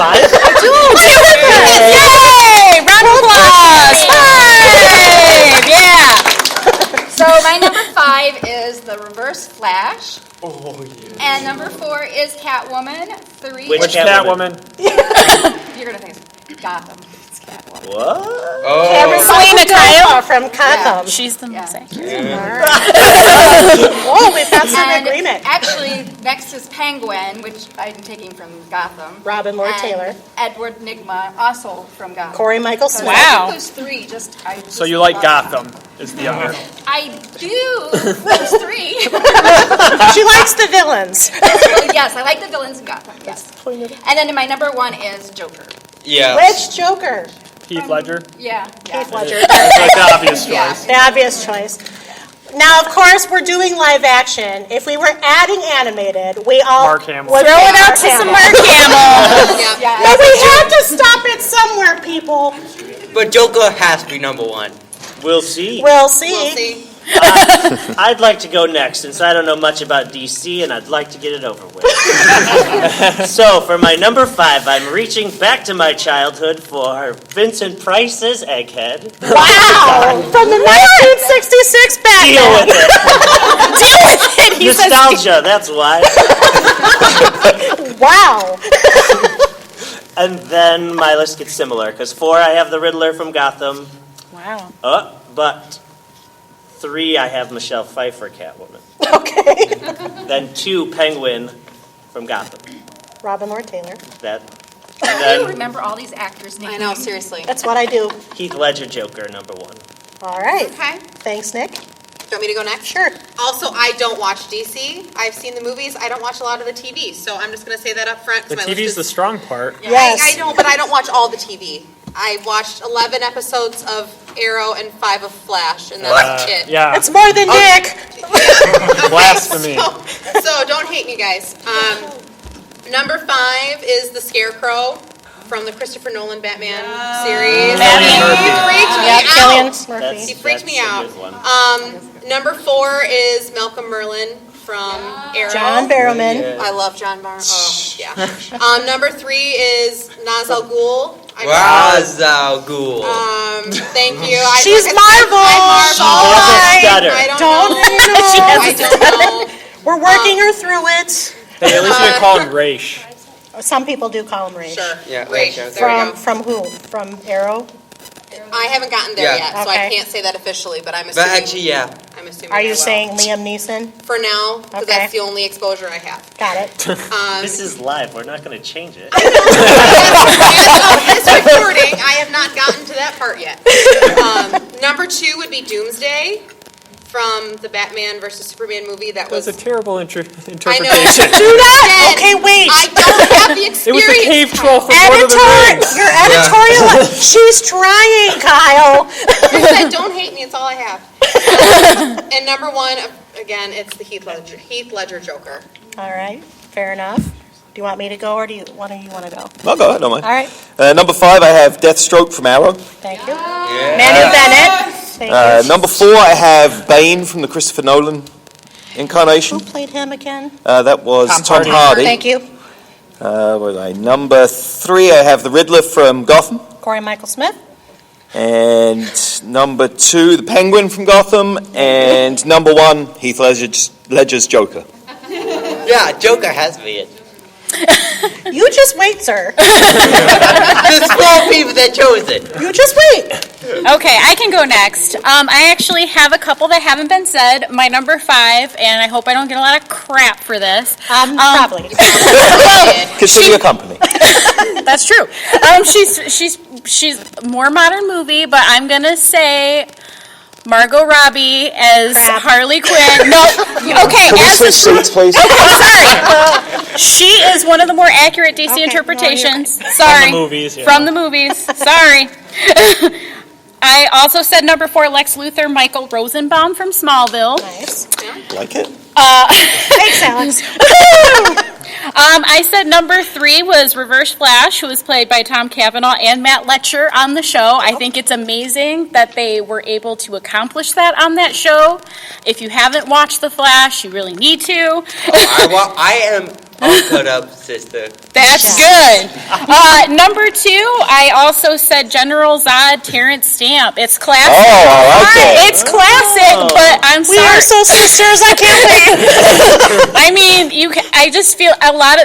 Yay! Round of applause! 5! Yeah! So my number 5 is the Reverse Flash. Oh yeah. And number 4 is Catwoman. 3 Which Which Catwoman? Catwoman? You're gonna think Gotham. It's Catwoman. What? Oh. Selena Kyle? From Gotham. She's the most accurate. Oh, we've got some And agreement. actually, next is Penguin, which I'm taking from Gotham. Robin Lord And Taylor. Edward Nygma, also from Gotham. Corey Michael So Smith. Wow. I think those 3. I just So you like love Gotham, is the other. I do those 3. She likes the villains. Yes, I like the villains in Gotham. Yes. And then my number 1 is Joker. Yeah. Which Joker? Heath Ledger. Yeah. Heath Ledger. That's the obvious Yeah. choice. The obvious choice. Now, of course, we're doing live action. If we were adding animated, we all Mark Hamill. would Throw pick it out to some Hamill. Mark Hamill. Yeah. But we have to stop it somewhere, people. But Joker has to be number 1. We'll see. We'll see. We'll see. I'd like to go next since I don't know much about DC and I'd like to get it over with. So for my number 5, I'm reaching back to my childhood for Vincent Price's Egghead. Wow! From the 1966 Batman. Deal with it. Deal with it. He says, Nostalgia, that's why. Wow. And then my list gets similar, because 4, I have the Riddler from Gotham. Wow. But 3, I have Michelle Pfeiffer, Catwoman. Okay. Then 2, Penguin from Gotham. Robin Lord Taylor. That. I And don't then remember all these actors' names. I know, seriously. That's what I do. Heath Ledger, Joker, number 1. All right. Okay. Thanks, Nick. Do you want me to go next? Sure. Also, I don't watch DC. I've seen the movies. I don't watch a lot of the TV, so I'm just going to say that up front. 'cause The my TV's list the is- strong part. Yes. I know, but I don't watch all the TV. I watched 11 episodes of Arrow and 5 of Flash, and that's it. Yeah, It's more than Nick. blasphemy. So don't hate me, guys. Number 5 is the Scarecrow from the Christopher Nolan Batman series. He freaked me Yep, Cillian out. Murphy. He freaked me a out. good one. Number 4 is Malcolm Merlin from Arrow. John Barrowman. I love John Barr. Oh, yeah. Number 3 is Naz Al Ghul. Ra's al Ghul. Thank you. She's Marvel. I'm Marvel. All right. stutter. I don't Don't know. She has I a don't know. We're working her through it. Hey, at least you can call him Raish. Some people do call him Raish. Sure. Yeah, Great. right, There we go. From who? From Arrow? I haven't gotten there Yeah. yet, so I Okay. can't say that officially, but I'm But assuming. actually, yeah. I'm assuming. Are I you will. saying Liam Neeson? For now, because Okay. that's the only exposure I have. Got it. This is live. We're not going to change it. As of this recording, I have not gotten to that part yet. Number 2 would be Doomsday from the Batman versus Superman movie. That That was was. a terrible I interpretation. know. Do that? Again, Okay, wait. I don't have the It experience. was the cave troll from Lord of the Rings. Your editorial. She's trying, Kyle. Like I said, don't hate me. It's all I have. And number 1, again, it's the Heath Ledger Joker. All right. Fair enough. Do you want me to go, or do you want to go? No, go ahead, don't mind. All right. Number 5, I have Deathstroke from Arrow. Thank you. Yeah. Manu Bennett. Thank you. Number 4, I have Bane from the Christopher Nolan incarnation. Who played him again? That was Tom Tom Hardy. Hardy. Thank you. What was I? Number 3, I have the Riddler from Gotham. Corey Michael Smith. And number 2, the Penguin from Gotham. And number 1, Heath Ledger's Joker. Yeah, Joker has to be it. You just wait, sir. The small people that chose it. You just wait. Okay, I can go next. I actually have a couple that haven't been said. My number 5, and I hope I don't get a lot of crap for this. Probably. Consider your company. That's true. She's more modern movie, but I'm gonna say Margot Robbie as Crap. Harley Quinn. No, okay. Can we As switch seats, please? sorry, she is one of the more accurate DC Okay, interpretations. no, Sorry, From the movies, yeah. From the movies. Sorry. I also said number 4, Lex Luthor, Michael Rosenbaum from Smallville. Nice. Like it? Thanks, Alex. I said number 3 was Reverse Flash, who was played by Tom Cavanaugh and Matt Letcher on the show. I think it's amazing that they were able to accomplish that on that show. If you haven't watched The Flash, you really need to. I am all cut up, sister. That's good. Number 2, I also said General Zod, Terrence Stamp. It's classic. Oh, I like that. It's classic, but I'm We sorry. are so sisters. I can't wait. I mean, I just feel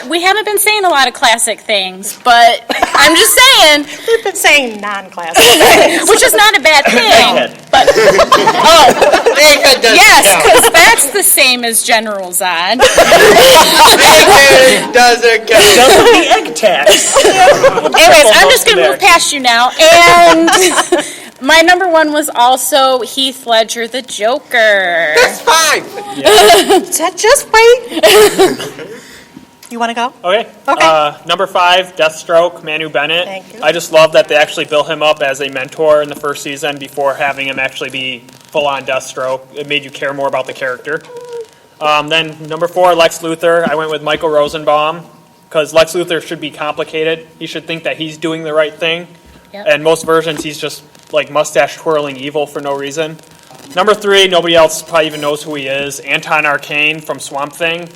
we haven't been saying a lot of classic things, but I'm just saying, We've been saying non-classic. which is not a bad thing. Egghead. But Egghead doesn't yes, count. because that's the same as General Zod. Egghead doesn't count. Doesn't the egg tax? Anyways, I'm just going to move past you now. And my number 1 was also Heath Ledger, the Joker. That's fine. Just wait. You want to go? Okay. Okay. Number 5, Deathstroke, Manu Bennett. Thank you. I just love that they actually built him up as a mentor in the first season before having him actually be full-on Deathstroke. It made you care more about the character. Then number 4, Lex Luthor. I went with Michael Rosenbaum because Lex Luthor should be complicated. He should think that he's doing the right thing. Yep. And most versions, he's just like mustache twirling evil for no reason. Number 3, nobody else probably even knows who he is. Anton Arcane from Swamp Thing.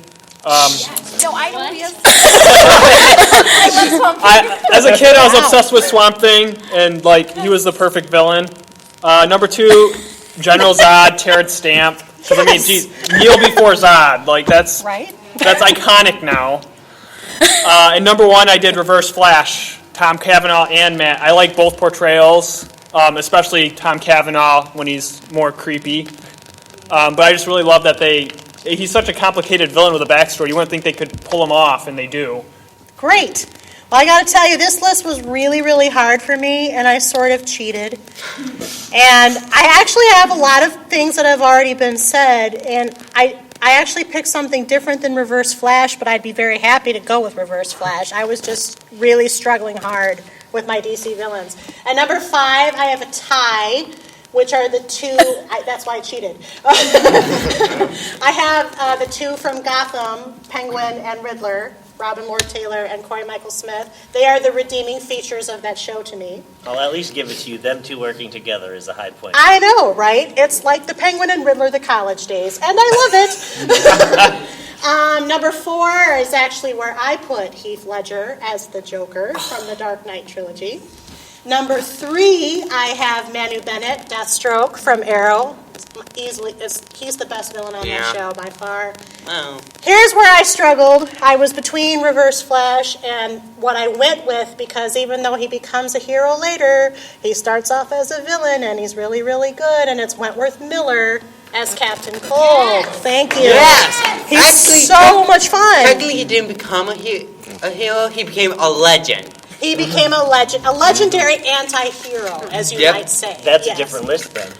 No, I know he is. As a kid, I was obsessed with Swamp Thing, and like he was the perfect villain. Number 2, General Zod, Terrence Stamp. Because I mean, geez, kneel before Zod. Like that's Right? iconic now. And number 1, I did Reverse Flash, Tom Cavanaugh and Matt. I like both portrayals, especially Tom Cavanaugh when he's more creepy. But I just really love that he's such a complicated villain with a backstory. You wouldn't think they could pull him off, and they do. Great. Well, I got to tell you, this list was really, really hard for me, and I sort of cheated. And I actually have a lot of things that have already been said, and I actually picked something different than Reverse Flash, but I'd be very happy to go with Reverse Flash. I was just really struggling hard with my DC villains. At number 5, I have a tie, which are the two, that's why I cheated. I have the two from Gotham, Penguin and Riddler, Robin Lord Taylor and Corey Michael Smith. They are the redeeming features of that show to me. I'll at least give it to you. Them two working together is a high point. I know, right? It's like the Penguin and Riddler, the college days, and I love it. Number 4 is actually where I put Heath Ledger as the Joker from the Dark Knight trilogy. Number 3, I have Manu Bennett, Deathstroke from Arrow. He's the best villain on that show by far. Oh. Here's where I struggled. I was between Reverse Flash and what I went with, because even though he becomes a hero later, he starts off as a villain and he's really, really good, and it's Wentworth Miller as Captain Cold. Thank you. Yes. He's Actually, so much fun. Technically, he didn't become a hero. He became a legend. He became a legendary anti-hero, as you might say. That's Yes. a different list then.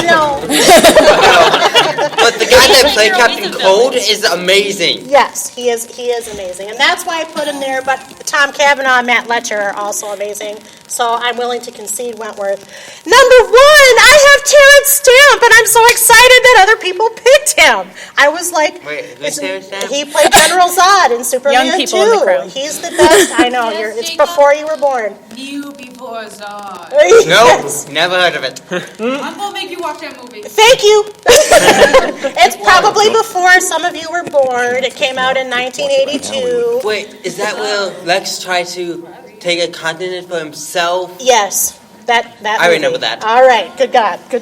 No. But the guy that played Captain Cold is amazing. Yes, he is amazing. And that's why I put him there, but Tom Cavanaugh and Matt Letcher are also amazing. So I'm willing to concede Wentworth. Number 1, I have Terrence Stamp, and I'm so excited that other people picked him. I was like, Wait, who's Terrence Stamp? he played General Zod in Superman Young 2. people in the crowd. He's the best. I know, Yes, it's Jacob. before you were born. You before Zod. Yes. Nope, never heard of it. I'm gonna make you watch that movie. Thank you. It's probably before some of you were born. It came out in 1982. Wait, is that where Lex tried to take a continent for himself? Yes, that I movie. remember that. All right, good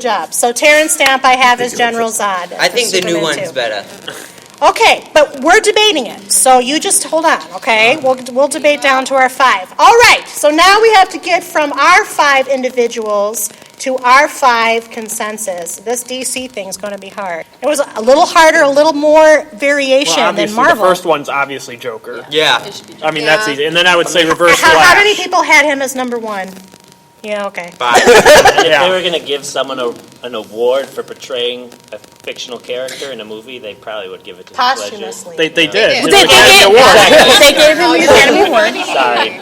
job. So Terrence Stamp I have as General Zod. I think the new Superman one's 2. better. Okay, but we're debating it, so you just hold on, okay? We'll debate down to our 5. All right, so now we have to get from our 5 individuals to our 5 consensus. This DC thing's going to be hard. It was a little harder, a little more variation Well, than obviously, Marvel. the first one's obviously Joker. Yeah. I mean, that's easy. And then I would say Reverse How Flash. many people had him as number 1? Yeah, okay. 5. If Yeah. they were going to give someone an award for portraying a fictional character in a movie, they probably would give it to Heath Ledger. Posthumously. They did. They It's an Academy Award. They gave him the Academy Award. Sorry,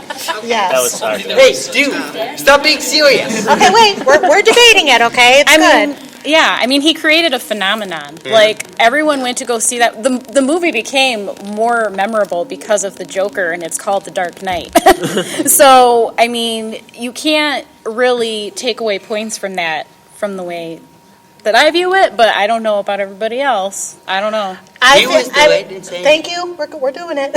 Yes. that was sorry. Hey, dude, stop being serious. Okay, wait, we're debating it, okay? It's good. I mean, he created a phenomenon. Like, everyone went to go see that. The movie became more memorable because of the Joker, and it's called The Dark Knight. So, I mean, you can't really take away points from that, from the way that I view it, but I don't know about everybody else. I don't know. Thank you. We're doing it.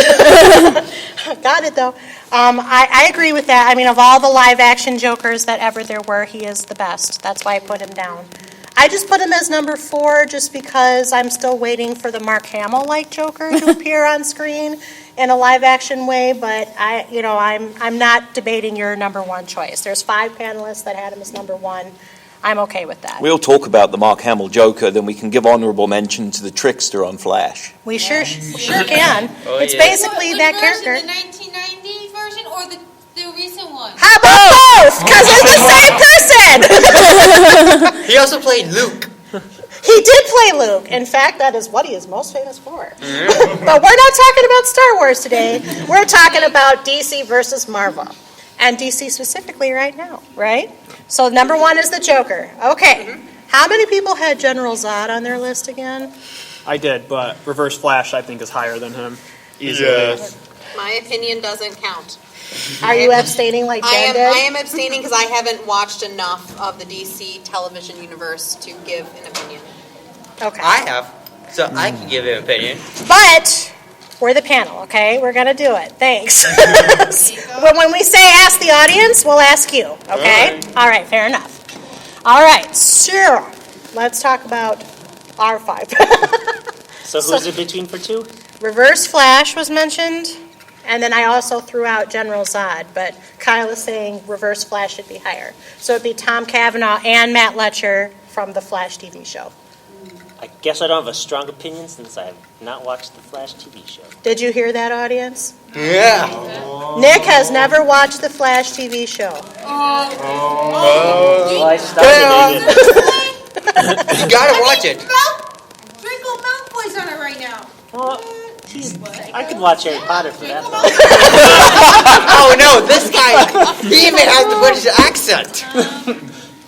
Got it, though. I agree with that. I mean, of all the live-action Jokers that ever there were, he is the best. That's why I put him down. I just put him as number 4 just because I'm still waiting for the Mark Hamill-like Joker to appear on screen in a live-action way, but I'm not debating your number 1 choice. There's 5 panelists that had him as number 1. I'm okay with that. We'll talk about the Mark Hamill Joker, then we can give honorable mention to the Trickster on Flash. We sure can. Oh, It's yeah. basically that version, character. the 1990s version or the recent one? How about both? Because it's the same person. He also played Luke. He did play Luke. In fact, that is what he is most famous for. But we're not talking about Star Wars today. We're talking about DC versus Marvel. And DC specifically right now, right? So number 1 is the Joker. Okay. How many people had General Zod on their list again? I did, but Reverse Flash, I think, is higher than him. Easily. Yes. My opinion doesn't count. Are you abstaining like Jen did? I am abstaining because I haven't watched enough of the DC television universe to give an opinion. Okay. I have, so I can give an opinion. But we're the panel, okay? We're going to do it. Thanks. When we say ask the audience, we'll ask you, okay? All right, fair enough. All right, so let's talk about our 5. So who's it between for 2? Reverse Flash was mentioned. And then I also threw out General Zod, but Kyle is saying Reverse Flash should be higher. So it'd be Tom Cavanaugh and Matt Letcher from the Flash TV show. I guess I don't have a strong opinion since I have not watched the Flash TV show. Did you hear that, audience? Yeah. Nick has never watched the Flash TV show. Well, I started it. You gotta watch it. Draco Malfoy's on it right now. Well, I could watch Harry Potter for that. Oh no, this guy, he even has the British accent.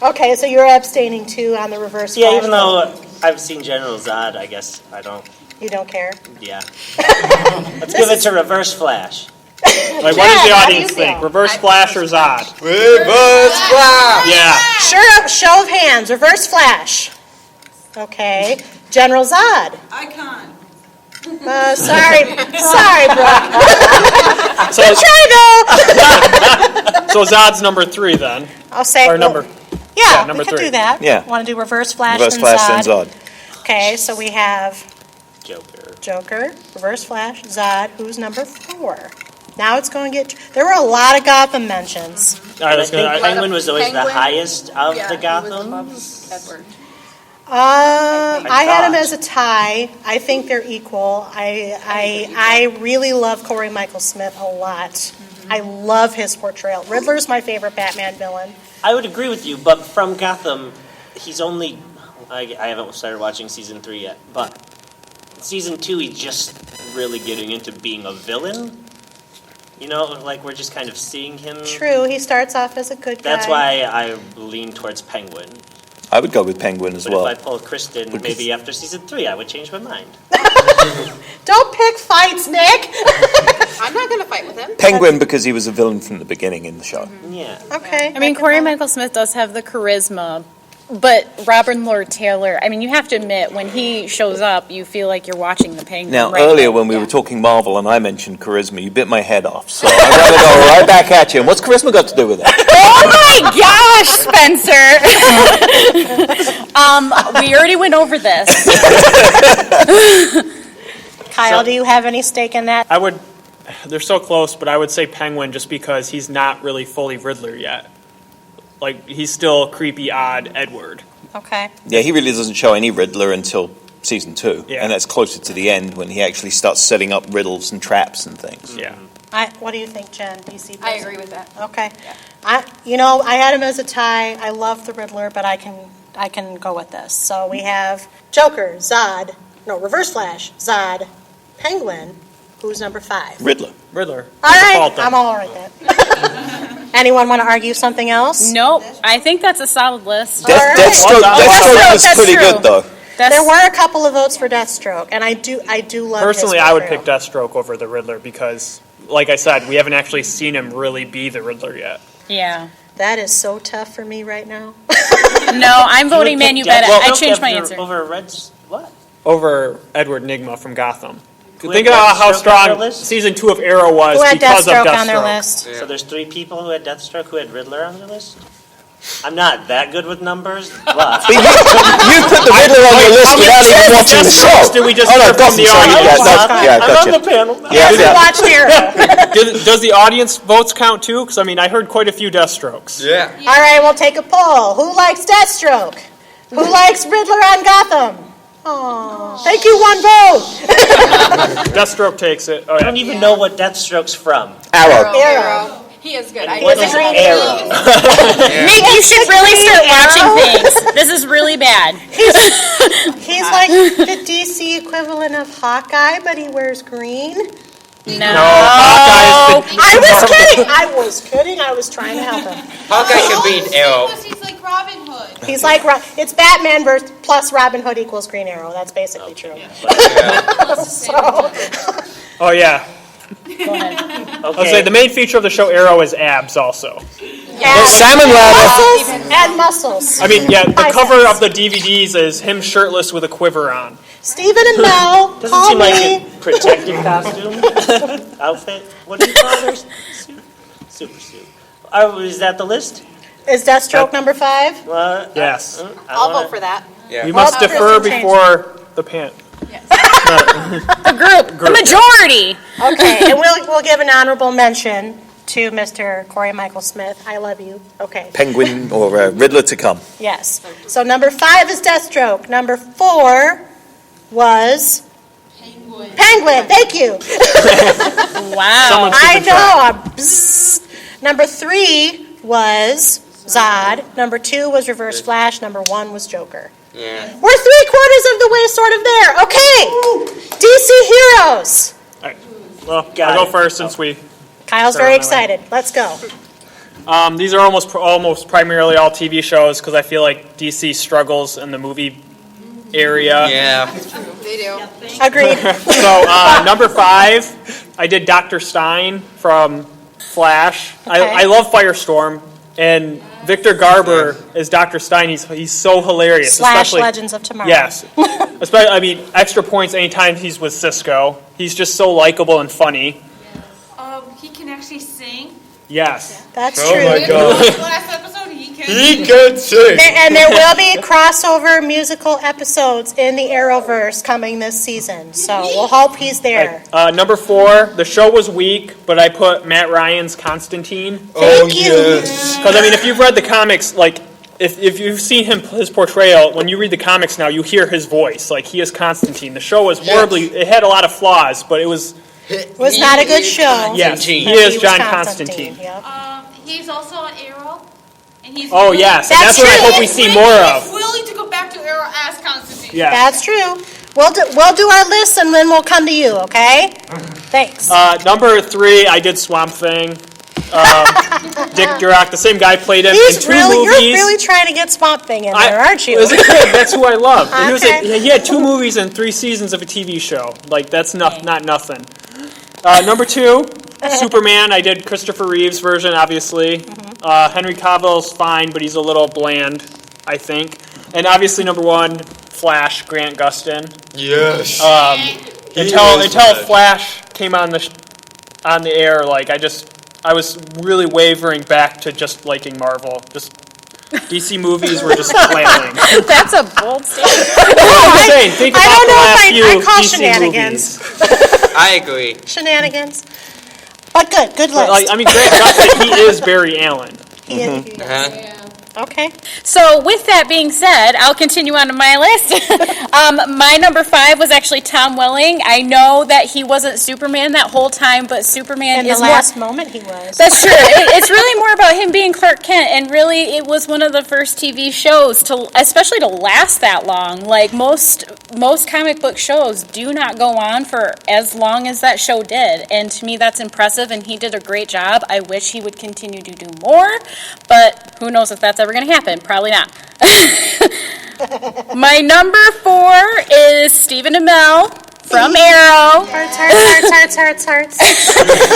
Okay, so you're abstaining too on the Reverse Flash. Yeah, even though I've seen General Zod, I guess I don't. You don't care? Yeah. Let's give it to Reverse Flash. Like, what does the How do you audience think? feel? Reverse Flash or Zod? Reverse Flash. Yeah. Sure, show of hands. Reverse Flash. Okay. General Zod. Icon. Sorry, Brooke. So, Good try, though. so Zod's number 3 then. I'll say. Or number. Yeah, number we can 3. do that. Yeah. Want to do Reverse Flash Reverse and Flash Zod? and Zod. Okay, so we have Joker. Reverse Flash, Zod, who's number 4. Now it's going to get. There were a lot of Gotham mentions. All right, I let's think go. Penguin was always the Penguin? highest of Yeah, the he was above Gothams. Edward. I had him thought. as a tie. I think they're equal. I really love Corey Michael Smith a lot. I love his portrayal. Riddler's my favorite Batman villain. I would agree with you, but from Gotham, he's only. I haven't started watching season 3 yet, but season 2, he's just really getting into being a villain. You know, like we're just kind of seeing him. True, he starts off as a good guy. That's why I lean towards Penguin. I would go with Penguin as But well. if I pull Kristen, maybe after season 3, I would change my mind. Don't pick fights, Nick. I'm not going to fight with him. Penguin because he was a villain from the beginning in the show. Yeah. Okay. I mean, Corey Michael Smith does have the charisma, but Robert Lord Taylor, I mean, you have to admit, when he shows up, you feel like you're watching the Penguin. Now, right earlier now. when we were talking Marvel and I mentioned charisma, you bit my head off. So I'm going to go right back at you. And what's charisma got to do with it? Oh my gosh, Spencer! We already went over this. Kyle, do you have any stake in that? I would. They're so close, but I would say Penguin just because he's not really fully Riddler yet. Like, he's still creepy, odd Edward. Okay. Yeah, he really doesn't show any Riddler until season 2. Yeah. And that's closer to the end when he actually starts setting up riddles and traps and things. Yeah. What do you think, Jen? DC? I agree with that. Okay. Yeah. I had him as a tie. I love the Riddler, but I can go with this. So we have Joker, Zod, Reverse Flash, Zod, Penguin, who's number 5. Riddler. Riddler. All right, Default then. I'm all right then. Anyone want to argue something else? Nope, I think that's a solid list. right. Deathstroke was That's pretty true. good, though. There were a couple of votes for Deathstroke, and I do love. Personally, his I would portrayal. pick Deathstroke over the Riddler because, like I said, we haven't actually seen him really be the Riddler yet. Yeah. That is so tough for me right now. No, I'm voting Man You Bet. I changed my answer. Over Red's what? Over Edward Nygma from Gotham. Who Think had about how Deathstroke on their strong list? season 2 of Arrow was Who had because of Deathstroke on their Deathstroke. list? So there's 3 people who had Deathstroke who had Riddler on their list? I'm not that good with numbers, but... But you put the Riddler on your list without even watching the show. Did we just Oh, no, hear from Gotham, the sorry. audience? Yeah, I'm gotcha. on the panel now. Yeah, We yeah. watched Arrow. Does the audience votes count too? Because, I mean, I heard quite a few Deathstrokes. Yeah. All right, we'll take a poll. Who likes Deathstroke? Who likes Riddler on Gotham? Oh, thank you, one vote. Deathstroke takes it. Oh, I yeah. don't even know what Deathstroke's from. Arrow. Arrow. He is good. What is Arrow? Nick, you should really start watching things. This is really bad. He's like the DC equivalent of Hawkeye, but he wears green. No. I was kidding. I was trying to help him. Hawkeye could beat Arrow. He's like Robin Hood. He's like, it's Batman plus Robin Hood equals Green Arrow. That's basically true. So, Oh, yeah. Go ahead. I was say the main feature of the show Arrow is abs also. Salmon ladder. muscles and muscles. I mean, yeah, the Biceps. cover of the DVDs is him shirtless with a quiver on. Stephen and Mel, Doesn't call seem like me. a protective costume. Outfit. What do you call theirs? Super suit. Is that the list? Is Deathstroke number 5? Yes. I'll vote for that. Yeah. We must Well, defer Kristen changed before the pan. The group. The majority. Okay, and we'll give an honorable mention to Mr. Corey Michael Smith. I love you. Okay. Penguin or Riddler to come. Yes. So number 5 is Deathstroke. Number 4 was Penguin. Thank you. Wow. I know. Bzzz. Number 3 was Zod. Number 2 was Reverse Flash. Number 1 was Joker. Yeah. We're 3/4 of the way sort of there. Okay. DC Heroes. All right. Well, I'll go first since we... Kyle's very excited. Let's go. These are almost primarily all TV shows because I feel like DC struggles in the movie area. Yeah. They do. Agreed. So number 5, I did Dr. Stein from Flash. Okay. I love Firestorm, and Victor Garber is Dr. Stein. He's so hilarious. Slash especially, Legends of Tomorrow. Yes. Especially, extra points anytime he's with Cisco. He's just so likable and funny. He can actually sing. Yes. That's Oh true. my God. Last episode, he can. He could sing. And there will be crossover musical episodes in the Arrowverse coming this season. So we'll hope he's there. Number 4, the show was weak, but I put Matt Ryan's Constantine. Thank you. Yes. Because, if you've read the comics, if you've seen his portrayal, when you read the comics now, you hear his voice. He is Constantine. The show was horribly, it had a lot of flaws, but it was... It was not a good show. Yes, he But is was John Constantine. Yep. He's also on Arrow. And he's Oh, yes, and that's what I true. hope we see more of. He's willing to go back to Arrow as Constantine. Yeah. That's true. We'll do our list and then we'll come to you, okay? Thanks. Number 3, I did Swamp Thing. Dick Durock, the same guy played him in 2 You're movies. really trying to get Swamp Thing in there, aren't you? As a kid, that's who I loved. And Okay. he had 2 movies and 3 seasons of a TV show. That's not nothing. Number 2, Superman. I did Christopher Reeve's version, obviously. Henry Cavill's fine, but he's a little bland, I think. And obviously, number 1, Flash, Grant Gustin. Yes. Until Flash came on the air, I was really wavering back to just liking Marvel. Just DC movies were just flailing. That's a bold statement. I'm saying, think about the last few I call DC shenanigans. movies. I agree. Shenanigans. But good But, list. Grant Gustin, he is Barry Allen. He is. Uh-huh. Okay. So with that being said, I'll continue on to my list. My number 5 was actually Tom Welling. I know that he wasn't Superman that whole time, but Superman In the is last moment he was. That's true. It's really more about him being Clark Kent, and really it was one of the first TV shows especially to last that long. Most comic book shows do not go on for as long as that show did, and to me that's impressive, and he did a great job. I wish he would continue to do more, but who knows if that's ever going to happen. Probably not. My number 4 is Stephen Amell from Arrow. Hearts.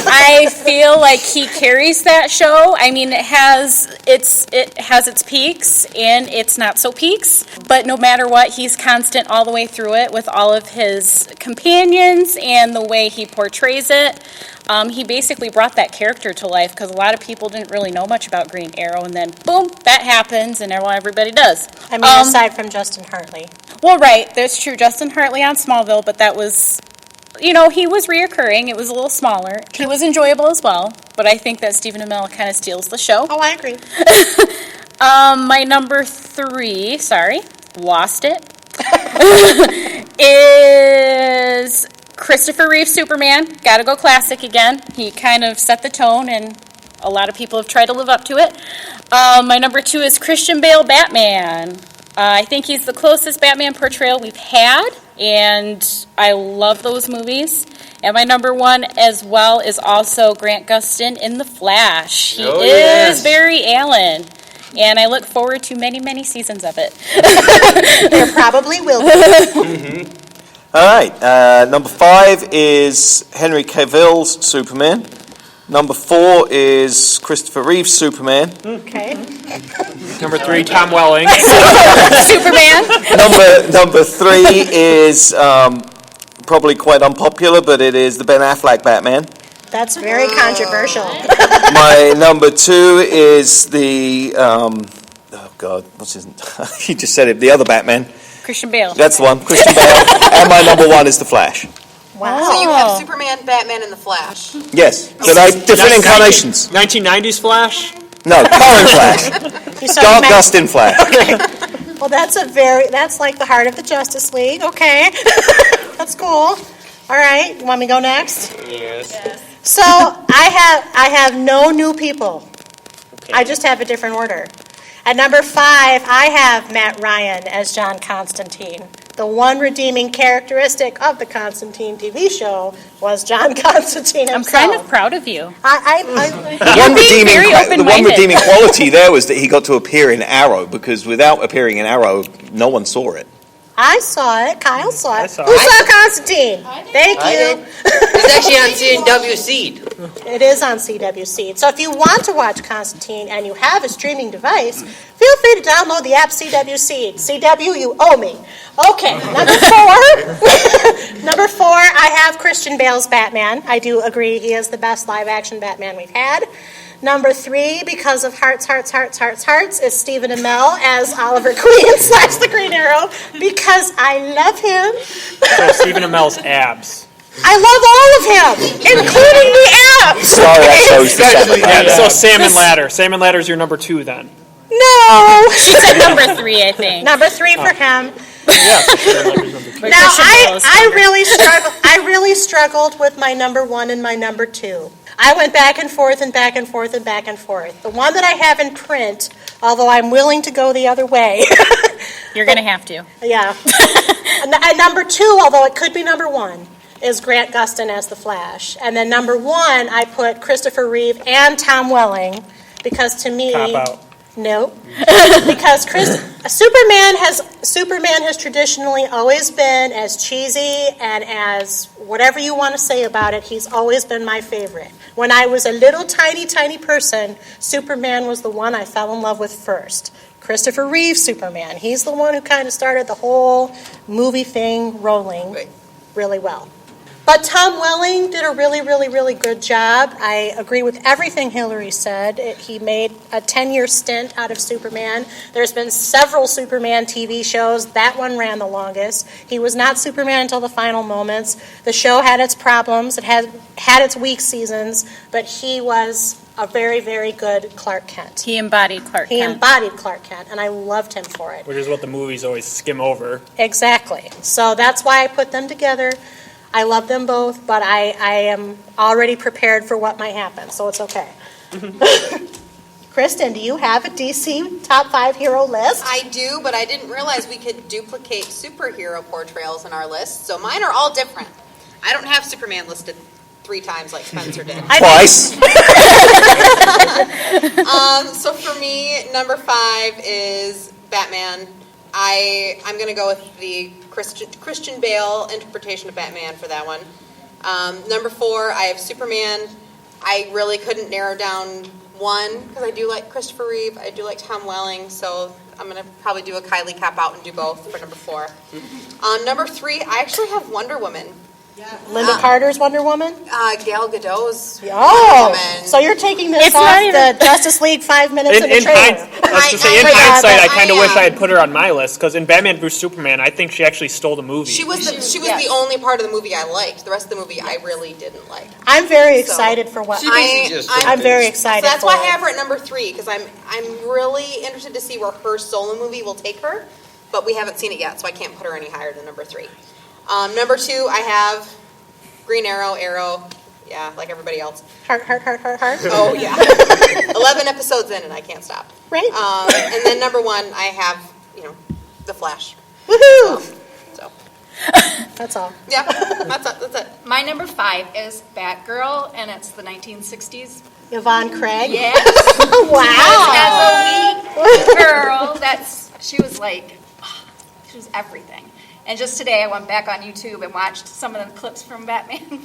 I feel like he carries that show. I mean, it has its peaks and its not so peaks, but no matter what, he's constant all the way through it with all of his companions and the way he portrays it. He basically brought that character to life because a lot of people didn't really know much about Green Arrow, and then boom, that happens, and everybody does. I mean, aside from Justin Hartley. Well, right, that's true. Justin Hartley on Smallville, but that was, he was reoccurring. It was a little smaller. He was enjoyable as well, but I think that Stephen Amell kind of steals the show. Oh, I agree. My number 3, lost it, is Christopher Reeve Superman. Gotta go classic again. He kind of set the tone, and a lot of people have tried to live up to it. My number 2 is Christian Bale Batman. I think he's the closest Batman portrayal we've had, and I love those movies. And my number 1 as well is also Grant Gustin in The Flash. He is Barry Allen, and I look forward to many, many seasons of it. There probably will be. Mm-hmm. All right. Number 5 is Henry Cavill's Superman. Number 4 is Christopher Reeve's Superman. Okay. Number 3, Tom Welling. Superman. Number 3 is probably quite unpopular, but it is the Ben Affleck Batman. That's very controversial. My number 2 is the what's his name? You just said it. The other Batman. Christian Bale. That's the one, Christian Bale. And my number one is The Flash. Wow. So you have Superman, Batman, and the Flash. Yes, but I different incarnations. 1990s Flash? No, current Flash. You saw Dark Matt- Dustin Flash. Well, that's like the heart of the Justice League. Okay. That's cool. All right. You want me to go next? Yes. So I have no new people. Okay. I just have a different order. At number 5, I have Matt Ryan as John Constantine. The one redeeming characteristic of the Constantine TV show was John Constantine I'm himself. kind of proud of you. I The one redeeming quality there was that he got to appear in Arrow, because without appearing in Arrow, no one saw it. I saw it. Kyle saw it. I saw Who it. saw Constantine? Thank I you. did. It's actually on CW Seed. It is on CW Seed. So if you want to watch Constantine and you have a streaming device, feel free to download the app CW Seed. CW, you owe me. Okay, number 4. Number 4, I have Christian Bale's Batman. I do agree he is the best live-action Batman we've had. Number 3, because of hearts, is Stephen Amell as Oliver Queen / the Green Arrow, because I love him. So Stephen Amell's abs. I love all of him, including the abs. Sorry, I chose the second Yeah, one. so Salmon Ladder. Salmon Ladder's your number 2 then. No. She said number 3, I think. Number 3 for him. Yeah, so Salmon Ladder's number 3. But Now, Christian Bale is I really struggled with my number 1 and my number 2. I went back and forth and back and forth and back and forth. The one that I have in print, although I'm willing to go the other way. You're going to have to. Yeah. And number 2, although it could be number 1, is Grant Gustin as the Flash. And then number 1, I put Christopher Reeve and Tom Welling, because to me... Cop out. No, because Superman has traditionally always been as cheesy and as whatever you want to say about it, he's always been my favorite. When I was a little tiny person, Superman was the one I fell in love with first. Christopher Reeve Superman, he's the one who kind of started the whole movie thing rolling really well. But Tom Welling did a really good job. I agree with everything Hilary said. He made a 10-year stint out of Superman. There's been several Superman TV shows. That one ran the longest. He was not Superman until the final moments. The show had its problems. It had its weak seasons, but he was a very good Clark Kent. He embodied Clark He Kent. embodied Clark Kent, and I loved him for it. Which is what the movies always skim over. Exactly. So that's why I put them together. I love them both, but I am already prepared for what might happen, so it's okay. Kristen, do you have a DC top 5 hero list? I do, but I didn't realize we could duplicate superhero portrayals in our list, so mine are all different. I don't have Superman listed 3 times like Spencer did. Twice. So for me, number 5 is Batman. I'm going to go with the Christian Bale interpretation of Batman for that one. Number 4, I have Superman. I really couldn't narrow down one because I do like Christopher Reeve. I do like Tom Welling, so I'm going to probably do a Kylie cop out and do both for number 4. Number 3, I actually have Wonder Woman. Linda Carter's Wonder Woman? Gal Gadot's Wonder Oh, Woman. so you're taking this It's off not even- the Justice League 5 minutes in the trailer. In I hindsight, I forgot kind of that. wish I had put her on my list, because in Batman vs. Superman, I think she actually stole the movie. She was the only part of the movie I liked. The rest of the movie I really didn't like. I'm very excited for what... I'm very excited So that's for why I it. have her at number 3, because I'm really interested to see where her solo movie will take her, but we haven't seen it yet, so I can't put her any higher than number 3. Number 2, I have Green Arrow, yeah, like everybody else. Heart. Oh, yeah. 11 episodes in, and I can't stop. Right. And then number 1, I have, The Flash. Woohoo! So, That's all. yeah, that's it. My number 5 is Batgirl, and it's the 1960s. Yvonne Craig? Yes. Wow! As a wee girl, she was everything. And just today, I went back on YouTube and watched some of the clips from Batman. She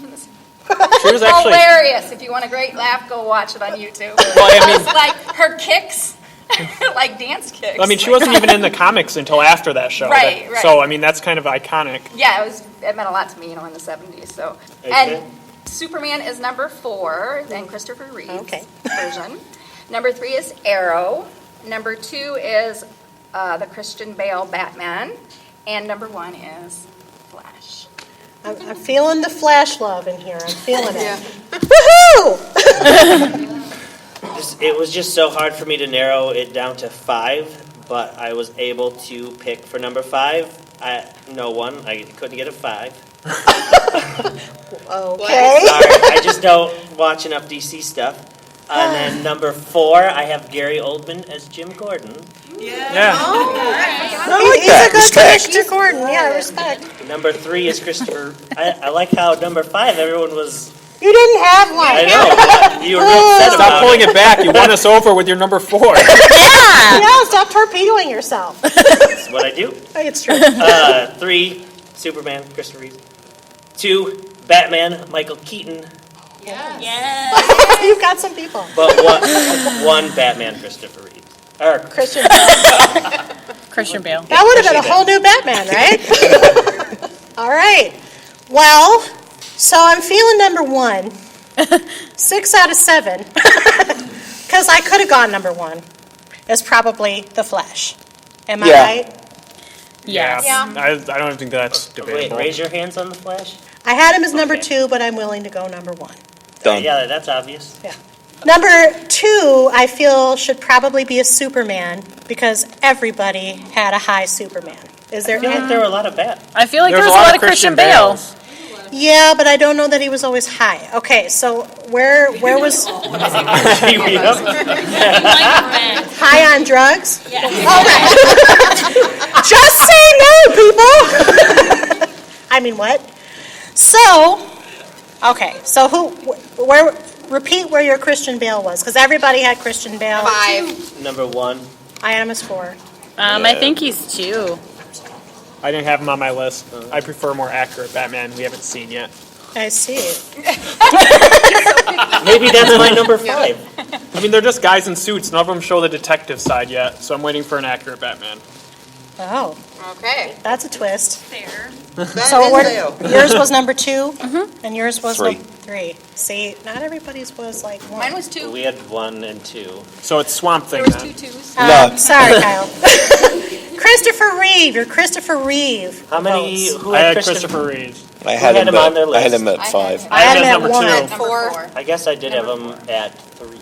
was actually hilarious. If you want a great laugh, go watch it on YouTube. Well, I mean- It's like her kicks, like dance kicks. I mean, she wasn't even in the comics until after that show. Right. So, I mean, that's kind of iconic. Yeah, it meant a lot to me, in the 70s. So, and Superman is number 4, then Christopher Reeve's version. Number 3 is Arrow. Number 2 is the Christian Bale Batman. And number 1 is Flash. I'm feeling the Flash love in here. I'm feeling it. Woohoo! It was just so hard for me to narrow it down to 5, but I was able to pick for number 5. No one. I couldn't get a 5. Okay. Sorry, I just don't watch enough DC stuff. And then number 4, I have Gary Oldman as Jim Gordon. Yeah. He's a good Respect. Mr. Gordon. Yeah, respect. Number 3 is Christopher. I like how number 5, everyone was. You didn't have one. I know. But you were real upset Stop about pulling it back. You won us over with your number 4. Yeah, stop torpedoing yourself. That's what I do. It's true. 3, Superman, Christopher Reeve. 2, Batman, Michael Keaton. You've got some people. But 1 Batman, Christopher Reeve. Or Christian. Christian Bale. That would have been a whole new Batman, right? All right. Well, so I'm feeling number 1. 6 out of 7. Because I could have gone number 1. It's probably The Flash. Am I right? Yes. I don't think that's wait, debatable. raise your hands on the Flash. I had him as number 2, but I'm willing to go number 1. Done. Yeah, that's obvious. Yeah. Number 2, I feel should probably be a Superman because everybody had a high Superman. Is there? I feel like there were a lot of bad. I feel like there was a lot of Christian Bale. Yeah, but I don't know that he was always high. Okay, so where was high on drugs? Yeah. All right. Just say no, people. I mean, what? So, okay, so repeat where your Christian Bale was, because everybody had Christian Bale. 5. Number 1. I am as 4. I think he's 2. I didn't have him on my list. I prefer more accurate Batman we haven't seen yet. I see. Maybe that's my number 5. I mean, they're just guys in suits. None of them show the detective side yet, so I'm waiting for an accurate Batman. Oh, Okay. that's a twist. Fair. So yours was number 2, and yours was 3. number 3. See, not everybody's was like 1. Mine was 2. We had 1 and 2. So it's Swamp Thing There was then. 2 2s. No. Sorry, Kyle. Christopher Reeve. You're Christopher Reeve. How many? votes. Who I had had Christopher? Christopher Reeve. I had had him him on their I had list? him at 5. I had him at number 1. 2. Number 4. 4. I guess I did have him at 3.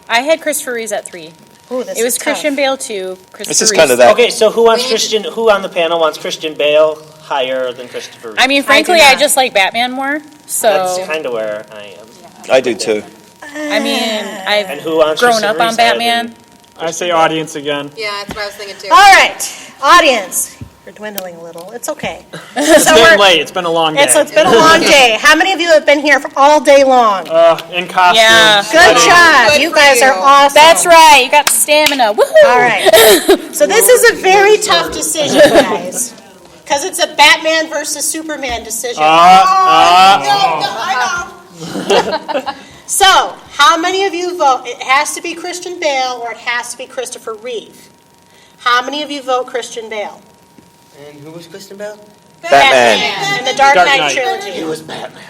I had Christopher Reeve at 3. Ooh, this It was is Christian tough. Bale 2. Christopher This is Reeve. kind of that. Okay, so who wants Christian? Who on the panel wants Christian Bale higher than Christopher Reeve? I mean, frankly, I do I not. just like Batman more. So, That's kind of where I am. I do too. I mean, And I've who wants grown Christopher up on Reeve's higher than- Batman. I say audience again. Yeah, that's what I was thinking too. All right, audience. You're dwindling a little. It's okay. It's been late. It's been a long day. It's been a long day. How many of you have been here for all day long? In costume. Yeah. Good job. Good You for guys you. are awesome. That's right. You got the stamina. Woohoo! All right. So this is a very tough decision, guys. Because it's a Batman versus Superman decision. So, how many of you vote? It has to be Christian Bale or it has to be Christopher Reeve. How many of you vote Christian Bale? And who was Kristen Bell? Batman. In the Dark Dark Knight Knight. trilogy. He was Batman.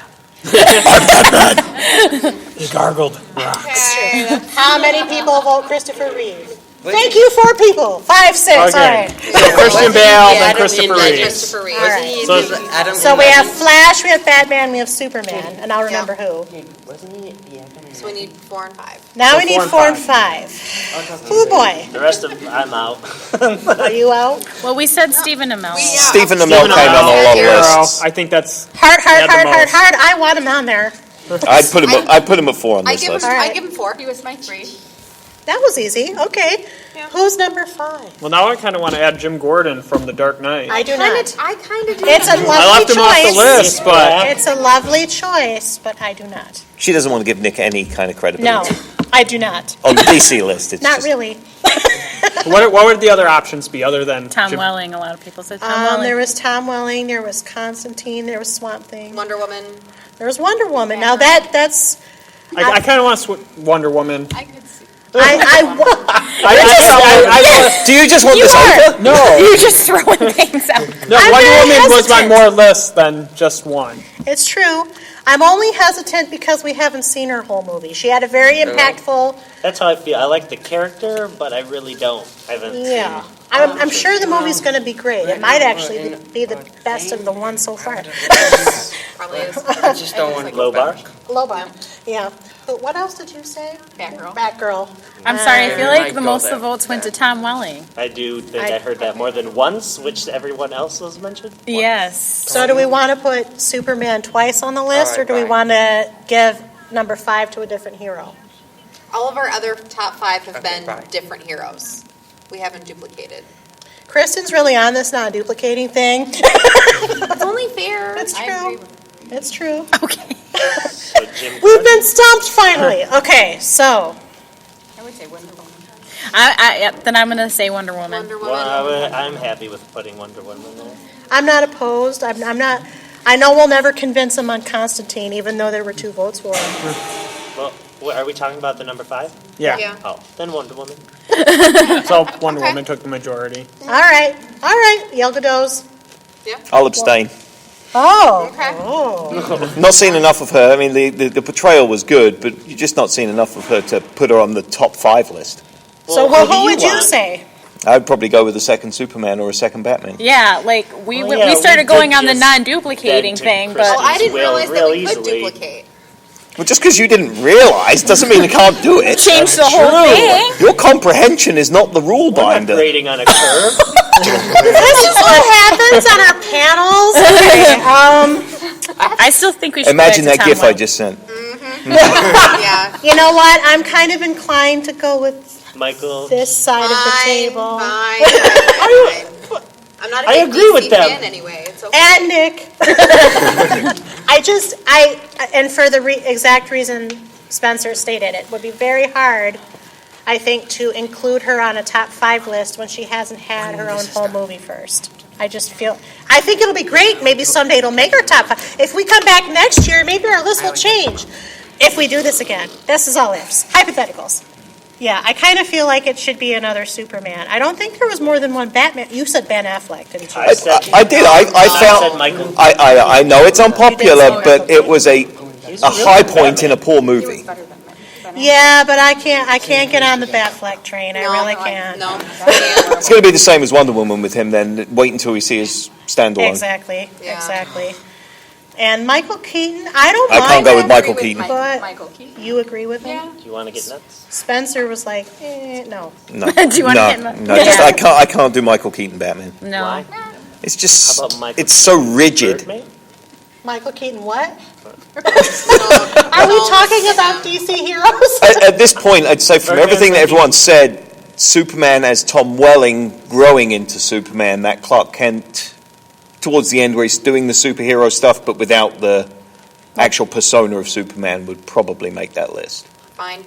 He gargled. Okay. How many people vote Christopher Reeve? Thank you, 4 people. 5, 6. All Okay. right. So Christian Bale, then Adam Christopher in Reeve. Christopher Reeve. All right. So- Adam So in we have Legends? Flash, we have Batman, we have Superman, and I'll remember who. Wasn't he? Yeah, So we need 4 and 5. Now So we need 4 and 4 and 5. Oh boy, The rest of I'm out. are you out? Well, we said Stephen Amell. Stephen Amell came on a lot of Hero. lists. I think that's. Hard. Yeah, the most. I want him on there. I put him at 4 on I this give him. list. All right. I give him 4. He was my 3. That was easy. Okay. Who's number 5? Well, now I kind of want to add Jim Gordon from The Dark Knight. I do not. I kind of do. It's a lovely I left him off the choice. list, but It's a lovely choice, but I do not. She doesn't want to give Nick any kind of No, credibility. I do not. On the DC list, it's Not just, really. what would the other options be other than Tom Jim? Welling. A lot of people said Tom Welling. There was Tom Welling. There was Constantine. There was Swamp Thing. Wonder Woman. There was Wonder Woman. Now that's. I kind of want Wonder Woman. I could see. I do you just want You this are. over? No, You're just throwing things out. no. I'm Wonder very Woman was on hesitant. more lists than just one. It's true. I'm only hesitant because we haven't seen her whole movie. She had a very impactful. That's how I feel. I like the character, but I really don't. I haven't Yeah. seen. I'm sure the movie's going to be great. It might actually be the best of the ones so far. Probably is. I just don't want to Low go bar? back. Low bar. Yeah. But what else did you say? Batgirl. Batgirl. I'm sorry, I feel like might the go most of there. the votes went to Tom Welling. I do think I heard that more than once, which everyone else has mentioned. Yes. So do we want to put Superman twice on the list, or do we fine. want to give number 5 to a different hero? All of our other top 5 have Okay, been fine. different heroes. We haven't duplicated. Kristen's really on this non-duplicating thing. It's only fair. It's I agree true. with It's true. Okay. So Jim We've been stumped finally. Okay, so I would say Wonder Woman. Then I'm going to say Wonder Woman. Wonder Woman. Well, I'm happy with putting Wonder Woman there. I'm not opposed. I'm not. I know we'll never convince him on Constantine, even though there were 2 votes for him. Well, are we talking about the number 5? Yeah. Yeah. Oh, then Wonder Woman. So Wonder Okay. Woman took the majority. All right, Yelgados. I'll abstain. Oh, Okay. oh. Not seen enough of her. I mean, the portrayal was good, but you've just not seen enough of her to put her on the top 5 list. So Well, who do who would you want? say? I'd probably go with a second Superman or a second Batman. Yeah, like we Well, yeah, we started we going did on the just non-duplicating beg to thing, Kristen. but I didn't Will realize that real we could easily. duplicate. Well, just because you didn't realize doesn't mean you can't do it. change the whole thing. Your comprehension is not the rule We're not binder. grading on a curve. This is what happens on our panels. Okay, I still think we should Imagine put it that to GIF Tom I Welling. just sent. Yeah. you know what? I'm kind of inclined to go with Michael, this side of the table. Fine. I'm not a I big agree with DC them. fan anyway. It's okay. And Nick. And for the exact reason Spencer stated, it would be very hard, I think, to include her on a top 5 list when she hasn't had her own whole movie first. I think it'll be great. Maybe someday it'll make her top 5. If we come back next year, maybe our list will change. If we do this again. This is all ifs. Hypotheticals. Yeah, I kind of feel like it should be another Superman. I don't think there was more than one Batman. You said Ben Affleck, didn't you? I said I did. I said found. Michael. I know it's unpopular, Michael but it was a high point in a poor He was movie. better than Yeah, but I can't get on the Batfleck train. I really can't. No. It's going to be the same as Wonder Woman with him. Then wait until we see his standalone. Exactly. Yeah. Exactly. And Michael Keaton, I don't I mind can't go with him, Michael With Keaton. but Michael Keaton. you agree with him? Yeah. Do you want to get nuts? Spencer was like, no. No, Do you wanna no, get no. Yeah. Just, I can't do Michael Keaton Batman. No. Why? It's just How about Michael it's so rigid. Birdman? Michael Keaton, what? Are we talking about DC heroes? At this point, I'd say from everything that everyone said, Superman as Tom Welling growing into Superman, that Clark Kent towards the end where he's doing the superhero stuff but without the actual persona of Superman would probably make that list. Fine.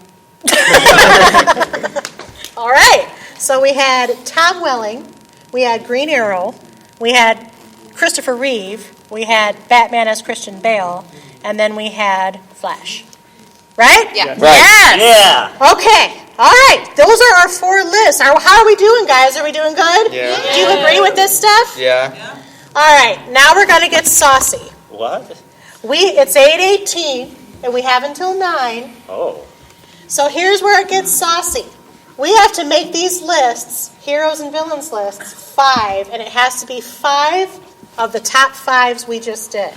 All right. So we had Tom Welling, we had Green Arrow, we had Christopher Reeve, we had Batman as Christian Bale, and then we had Flash. Right? Yeah. Right. Yes. Yeah. Okay. All right. Those are our 4 lists. How are we doing, guys? Are we doing good? Yeah. Do you agree with this stuff? Yeah. All right. Now we're going to get saucy. What? It's 8:18, and we have until 9. Oh. So here's where it gets saucy. We have to make these lists, heroes and villains lists, 5, and it has to be 5 of the top 5s we just did.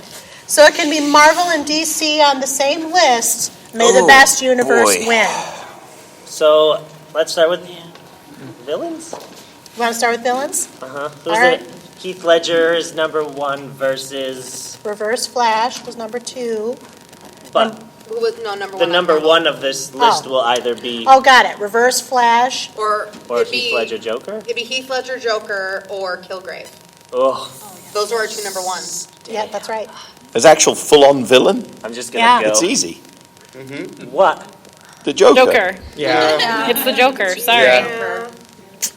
So it can be Marvel and DC on the same list. May the Oh, best universe boy. win. So let's start with villains. You want to start with villains? Who's All right. it? Heath Ledger is number 1 versus. Reverse Flash was number 2. But Who was number the one? number 1 of this list will either be Oh, got it. Reverse Flash. Or Heath Ledger Joker. It'd be Heath Ledger Joker or Kilgrave. Oh, Those are our 2 number 1s. Yeah, that's right. As actual full-on villain, I'm just gonna Yeah. go. it's easy. What? The Joker. Joker. Yeah. It's the Joker. Sorry. Yeah.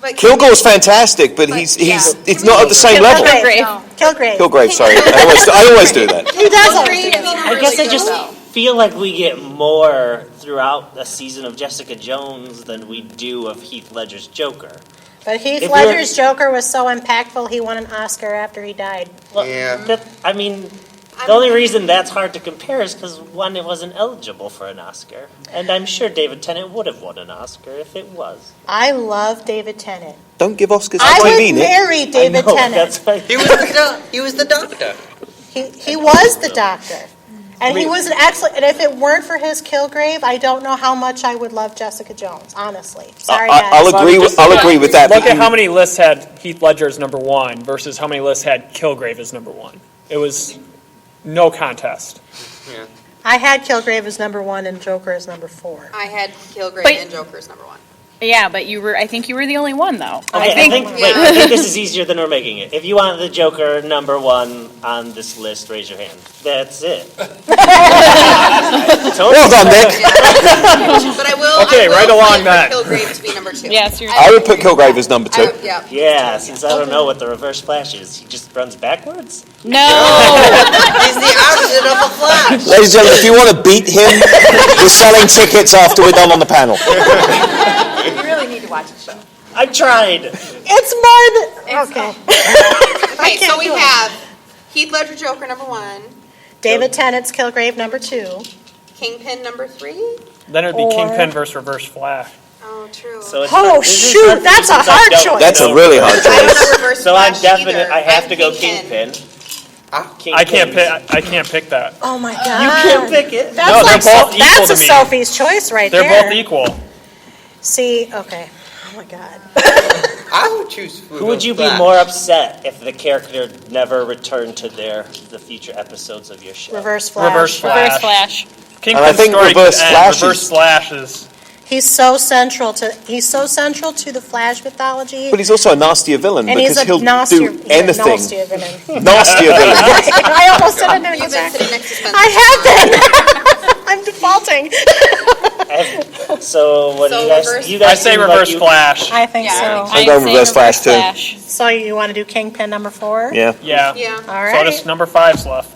But Kilgore's fantastic, but he's it's not at the same level. Kilgrave. Kilgrave, sorry. I always do that. He does always do Kilgrave, that. I guess I just feel like we get more throughout a season of Jessica Jones than we do of Heath Ledger's Joker. But Heath If we were- Ledger's Joker was so impactful, he won an Oscar after he died. Well, Yeah. I mean, The only reason that's hard to compare is because one, it wasn't eligible for an Oscar, and I'm sure David Tennant would have won an Oscar if it was. I love David Tennant. Don't give Oscars I to would TV, Nick. marry David Tennant. That's why He was the doctor. He was the doctor. And he was an excellent, and if it weren't for his Kilgrave, I don't know how much I would love Jessica Jones, honestly. Sorry, guys. I'll agree with that. Look but at you- how many lists had Heath Ledger as number 1 versus how many lists had Kilgrave as number 1. It was no contest. Yeah. I had Kilgrave as number 1 and Joker as number 4. I had Kilgrave But- and Joker as number 1. Yeah, but I think you were the only one, though. Okay, I think wait, I think this is easier than we're making it. If you want the Joker number 1 on this list, raise your hand. That's it. Well done, Nick. But I will. Okay, I will right along fight that. for Kilgrave to be number 2. yes, you're. I would put Kilgrave as number 2. Yeah. Yeah, since I don't know what the reverse flash is, he just runs backwards? No. He's the opposite of a Flash. Ladies and gentlemen, if you want to beat him, we're selling tickets after we're done on the panel. You really need to watch the show. I tried. It's more than, okay. Okay, so can't we do it. have Heath Ledger Joker number 1, David Tennant's Kilgrave number 2. Kingpin number 3. Then it would be Or- Kingpin versus Reverse Flash. Oh, true. So it's Oh, this is shoot, for that's a reasons I hard don't choice. That's a know. really hard I don't choice. know Reverse So I'm Flash definite. either. I have I'm to go Kingpin. Kingpin. I can't pick that. Oh my God. You can't pick it. That's No, they're like both equal that's to a me. Sophie's choice right They're there. both equal. See, okay. Oh my God. I would choose Who would you be Flash. more upset if the character never returned to the future episodes of your show? Reverse Flash. Reverse Flash. Reverse Flash. Kingpin's I think story Reverse could end. Flash Reverse is- Flash is. He's so central to the Flash mythology. But he's also a nastier villain And because he's a he'll nastier, do anything. nastier villain. Nastier villain. I almost said it. You've been sitting next to Spencer. I have been. I'm defaulting. So what do So you guys? reverse- You guys I say seem like Reverse you- Flash. I think Yeah, so. I'm going say Reverse Flash, too. Flash. So you want to do Kingpin number 4? Yeah. Yeah. Yeah. All So right. just number 5's left.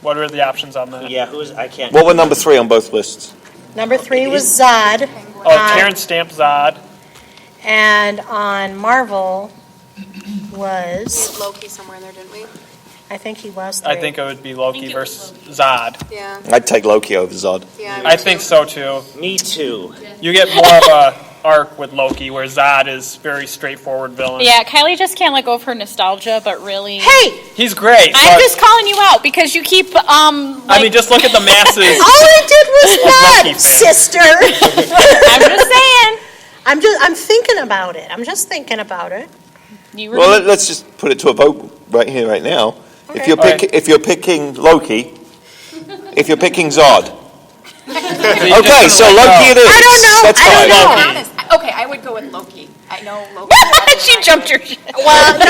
What are the options on that? Yeah, who's? I can't. What were number 3 on both lists? Number 3 was Zod. Oh, Terrence Stamp Zod. And on Marvel We was, had Loki somewhere in there, didn't we? I think he was 3. I think it would be Loki versus Zod. Yeah. I'd take Loki over Zod. Yeah. I think so too. Me too. You get more of a arc with Loki, where Zod is very straightforward villain. Yeah, Kylie just can't let go of her nostalgia, but really. Hey! He's great. I'm but, just calling you out because you keep I mean, just look at the masses. All I did was Loki nod, fans. sister. I'm just saying. I'm thinking about it. I'm just thinking about it. You were Well, let's just put it to a vote right here, right now. Okay. If you're picking Loki, if you're picking Zod. So you Okay, just so gonna let Loki go. it is. I don't know. That's I don't fine. know. Loki. Honest. Okay, I would go with Loki. I know Loki. she jumped your shit. Well, no.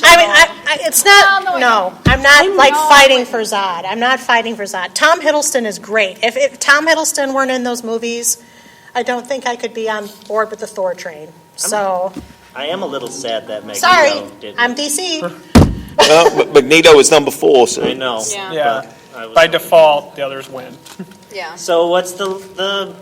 I mean, it's not. No, I'm not like fighting for Zod. I'm not fighting for Zod. Tom Hiddleston is great. If Tom Hiddleston weren't in those movies, I don't think I could be on board with the Thor train. So I am a little sad that Magneto sorry, didn't. I'm DC. Well, Magneto is number 4, so I know. Yeah. Yeah. but I was- By default, the others win. Yeah. So what's the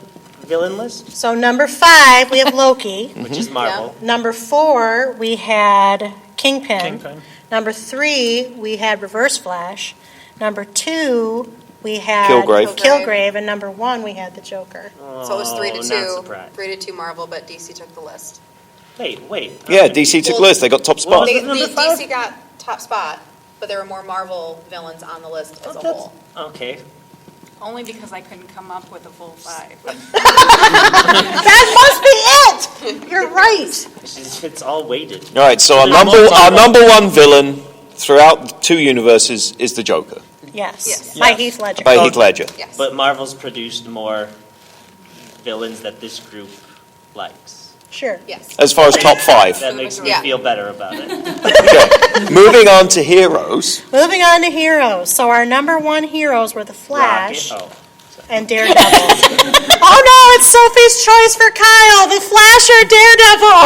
villain list? So number 5 we have Loki. Which is Marvel. Number 4 we had Kingpin. Kingpin. Number 3 we had Reverse Flash. Number 2 we had Kilgrave. Kilgrave, and number 1 we had the Joker. So it was 3 to 2. Not surprised. 3 to 2 Marvel, but DC took the list. Wait. yeah, DC took list. They got top spot. Well, number 5? DC got top spot, but there were more Marvel villains on the list as a That's- whole. Okay. Only because I couldn't come up with a full 5. That must be it. You're right. It's all weighted. All right, so our number 1 villain throughout the 2 universes is the Joker Yes. Yes. By Heath Ledger. by Heath Ledger. Yes. But Marvel's produced more villains that this group likes. Sure. Yes. As far as top 5. That makes me Yeah. feel better about it. Okay. Moving on to heroes. Moving on to heroes. So our number 1 heroes were the Flash Rocket. and Daredevil. Oh no, it's Sophie's choice for Kyle. The Flash or Daredevil?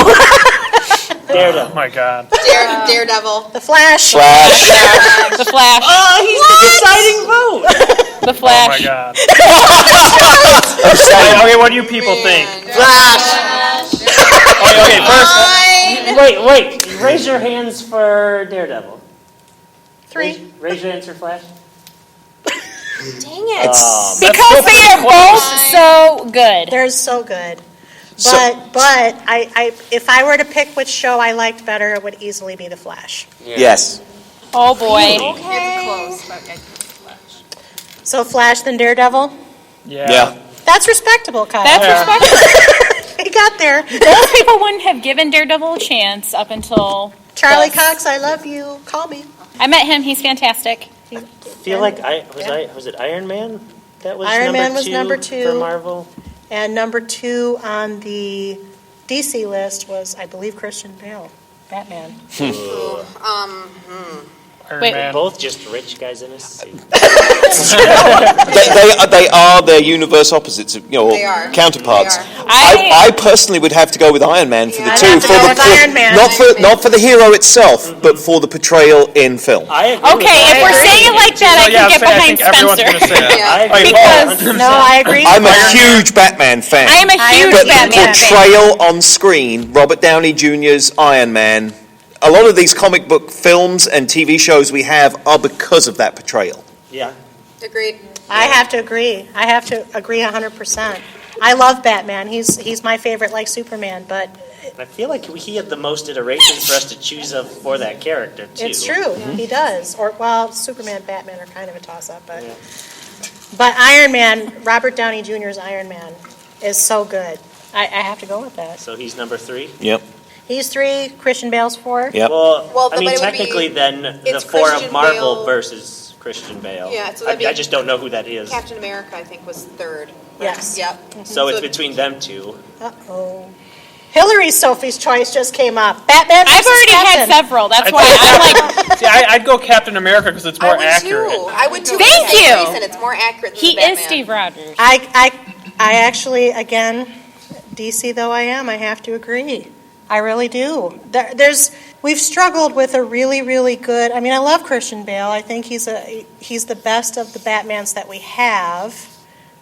Daredevil. Oh my God. Daredevil. The Flash. Flash. The Flash. Oh, he's the deciding vote. The Oh Flash. my God. Okay, what do you people think? Flash. Okay, first. Wait. Raise your hands for Daredevil. 3. Raise your answer, Flash. Dang it. Because they are both so good. They're so good. So- But I if I were to pick which show I liked better, it would easily be The Flash. Yes. Oh boy. It's close, but I think Flash. So Flash then Daredevil? Yeah. That's respectable, Kyle. That's respectable. He got there. Most people wouldn't have given Daredevil a chance up until Charlie this. Cox, I love you. Call me. I met him. He's fantastic. I feel like was it Iron Man? That was Iron number Man was 2 number 2. for Marvel. And number 2 on the DC list was, I believe, Christian Bale, Batman. Iron Wait, Man. Both just rich guys in a suit. They are their universe opposites, They are. counterparts. They are. I personally would have to go with Iron Man for the I'd two. have to go with Iron Man. Not for the hero itself, but for the portrayal in film. I agree with Okay, if that. we're saying it like that, I can get I behind think everyone's going to Spencer. say that. Yeah. I agree with Because- that. No, I agree. I'm a with that. huge Batman fan. I am a huge But Batman fan. portrayal on screen, Robert Downey Jr.'s Iron Man, a lot of these comic book films and TV shows we have are because of that portrayal. Yeah. Agreed. I have to agree. 100%. I love Batman. He's my favorite, like Superman, but I feel like he had the most iterations for us to choose of for that character, too. it's true. He does. Or, well, Superman and Batman are kind of a toss-up, but Iron Man, Robert Downey Jr.'s Iron Man, is so good. I have to go with that. So he's number 3? Yep. He's 3, Christian Bale's 4. Yep. Well, I but mean, it would technically, be- then the it's 4 of Christian Marvel Bale- versus Christian Bale. Yeah, so that'd I be- just don't know who that is. Captain America, I think, was 3rd. Yes. Yep. So it's between them two. Uh-oh. Hillary's Sophie's Choice just came up. Batman I've versus already Captain. had several. That's why I'm like, See, I'd go Captain America because it's more I would accurate. too. I would too. Thank for the same you. reason. It's more accurate than he the Batman. is Steve Rogers. I actually, again, DC though I am, I have to agree. I really do. We've struggled with a really, really good. I mean, I love Christian Bale. I think he's the best of the Batmans that we have.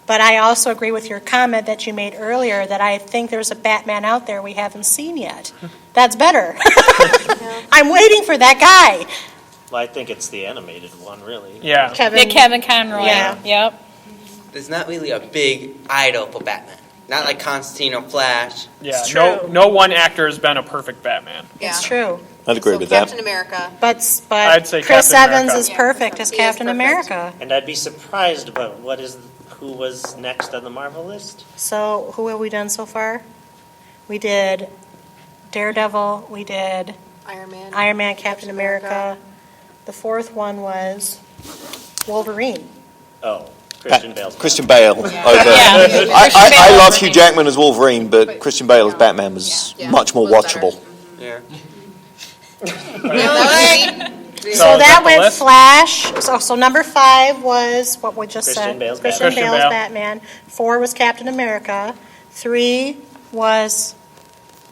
But I also agree with your comment that you made earlier that I think there's a Batman out there we haven't seen yet. That's better. I'm waiting for that guy. Well, I think it's the animated one, really. Yeah. Kevin Conroy. Yeah. Yep. There's not really a big idol for Batman. Not like Constantine or Flash. Yeah. It's true. No one actor has been a perfect Batman. Yeah. It's true. I'd agree So with that. Captain America. But I'd say Chris Captain Evans America. is perfect as He is Captain perfect. America. And I'd be surprised about who was next on the Marvel list. So who have we done so far? We did Daredevil. We did Iron Man. Iron Man, Captain America. The fourth one was Wolverine. Oh, Christian Bale's. Christian Bale. Over. Yeah. I love Hugh Jackman as Wolverine, but Christian Bale as Batman was Yeah. much more Was better. watchable. Yeah. So that the went list? Flash. So number 5 was what we just Christian said. Bale's Christian Batman. Bale's Christian Bale. Batman. 4 was Captain America. 3 was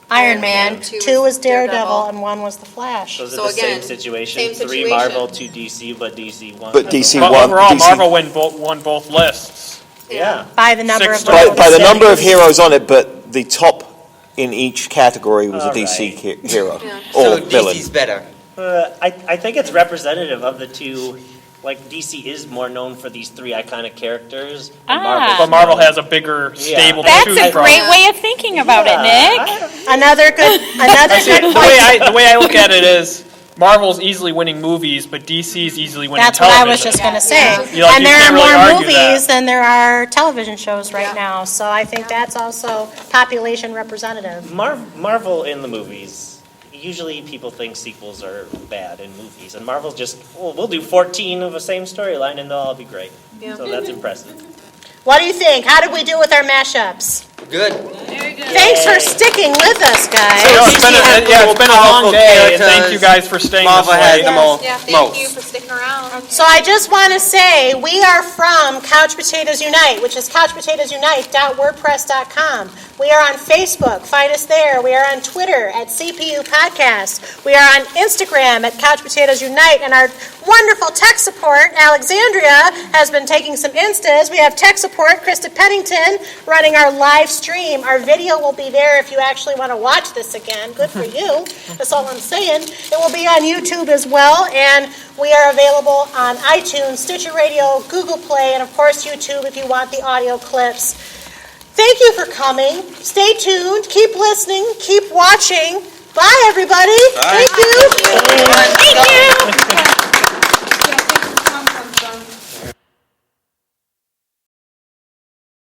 Iron Man. 2 was Daredevil, and 1 was the Flash. Those are So the again, same situation. same 3 situation. Marvel, 2 DC, but DC won. But DC But won. overall, DC Marvel won both lists. Yeah. By the number Six of to by, votes. by the number of heroes on it, but the top in each category was a All DC right. hero So or villain. DC's better. I think it's representative of the two. Like, DC is more known for these 3 iconic characters. And But Marvel has a bigger stable to That's choose a from. great way of thinking about it, Nick. Another good The way I look at it is Marvel's easily winning movies, but DC's easily winning That's what television. I was just going to say. You And there are can't really more argue movies that. than there are television shows right now. So I think that's also population representative. Marvel in the movies. Usually people think sequels are bad in movies, and Marvel's just, we'll do 14 of the same storyline and they'll all be great. Yeah. So that's impressive. What do you think? How did we do with our mashups? Good. Very good. Thanks for sticking with us, guys. It's been a long day, and thank you guys for staying Marvel this has late. the most. Yeah, thank you for sticking around. So I just want to say we are from Couch Potatoes Unite, which is couchpotatoesunite.wordpress.com. We are on Facebook. Find us there. We are on Twitter at CPU Podcast. We are on Instagram at Couch Potatoes Unite. And our wonderful tech support, Alexandria, has been taking some Instas. We have tech support, Krista Pennington, running our live stream, our video will be there if you actually want to watch this again. Good for you. That's all I'm saying. It will be on YouTube as well, and we are available on iTunes, Stitcher Radio, Google Play, and of course YouTube if you want the audio clips. Thank you for coming. Stay tuned. Keep listening. Keep watching. Bye, everybody. Bye. Thank you.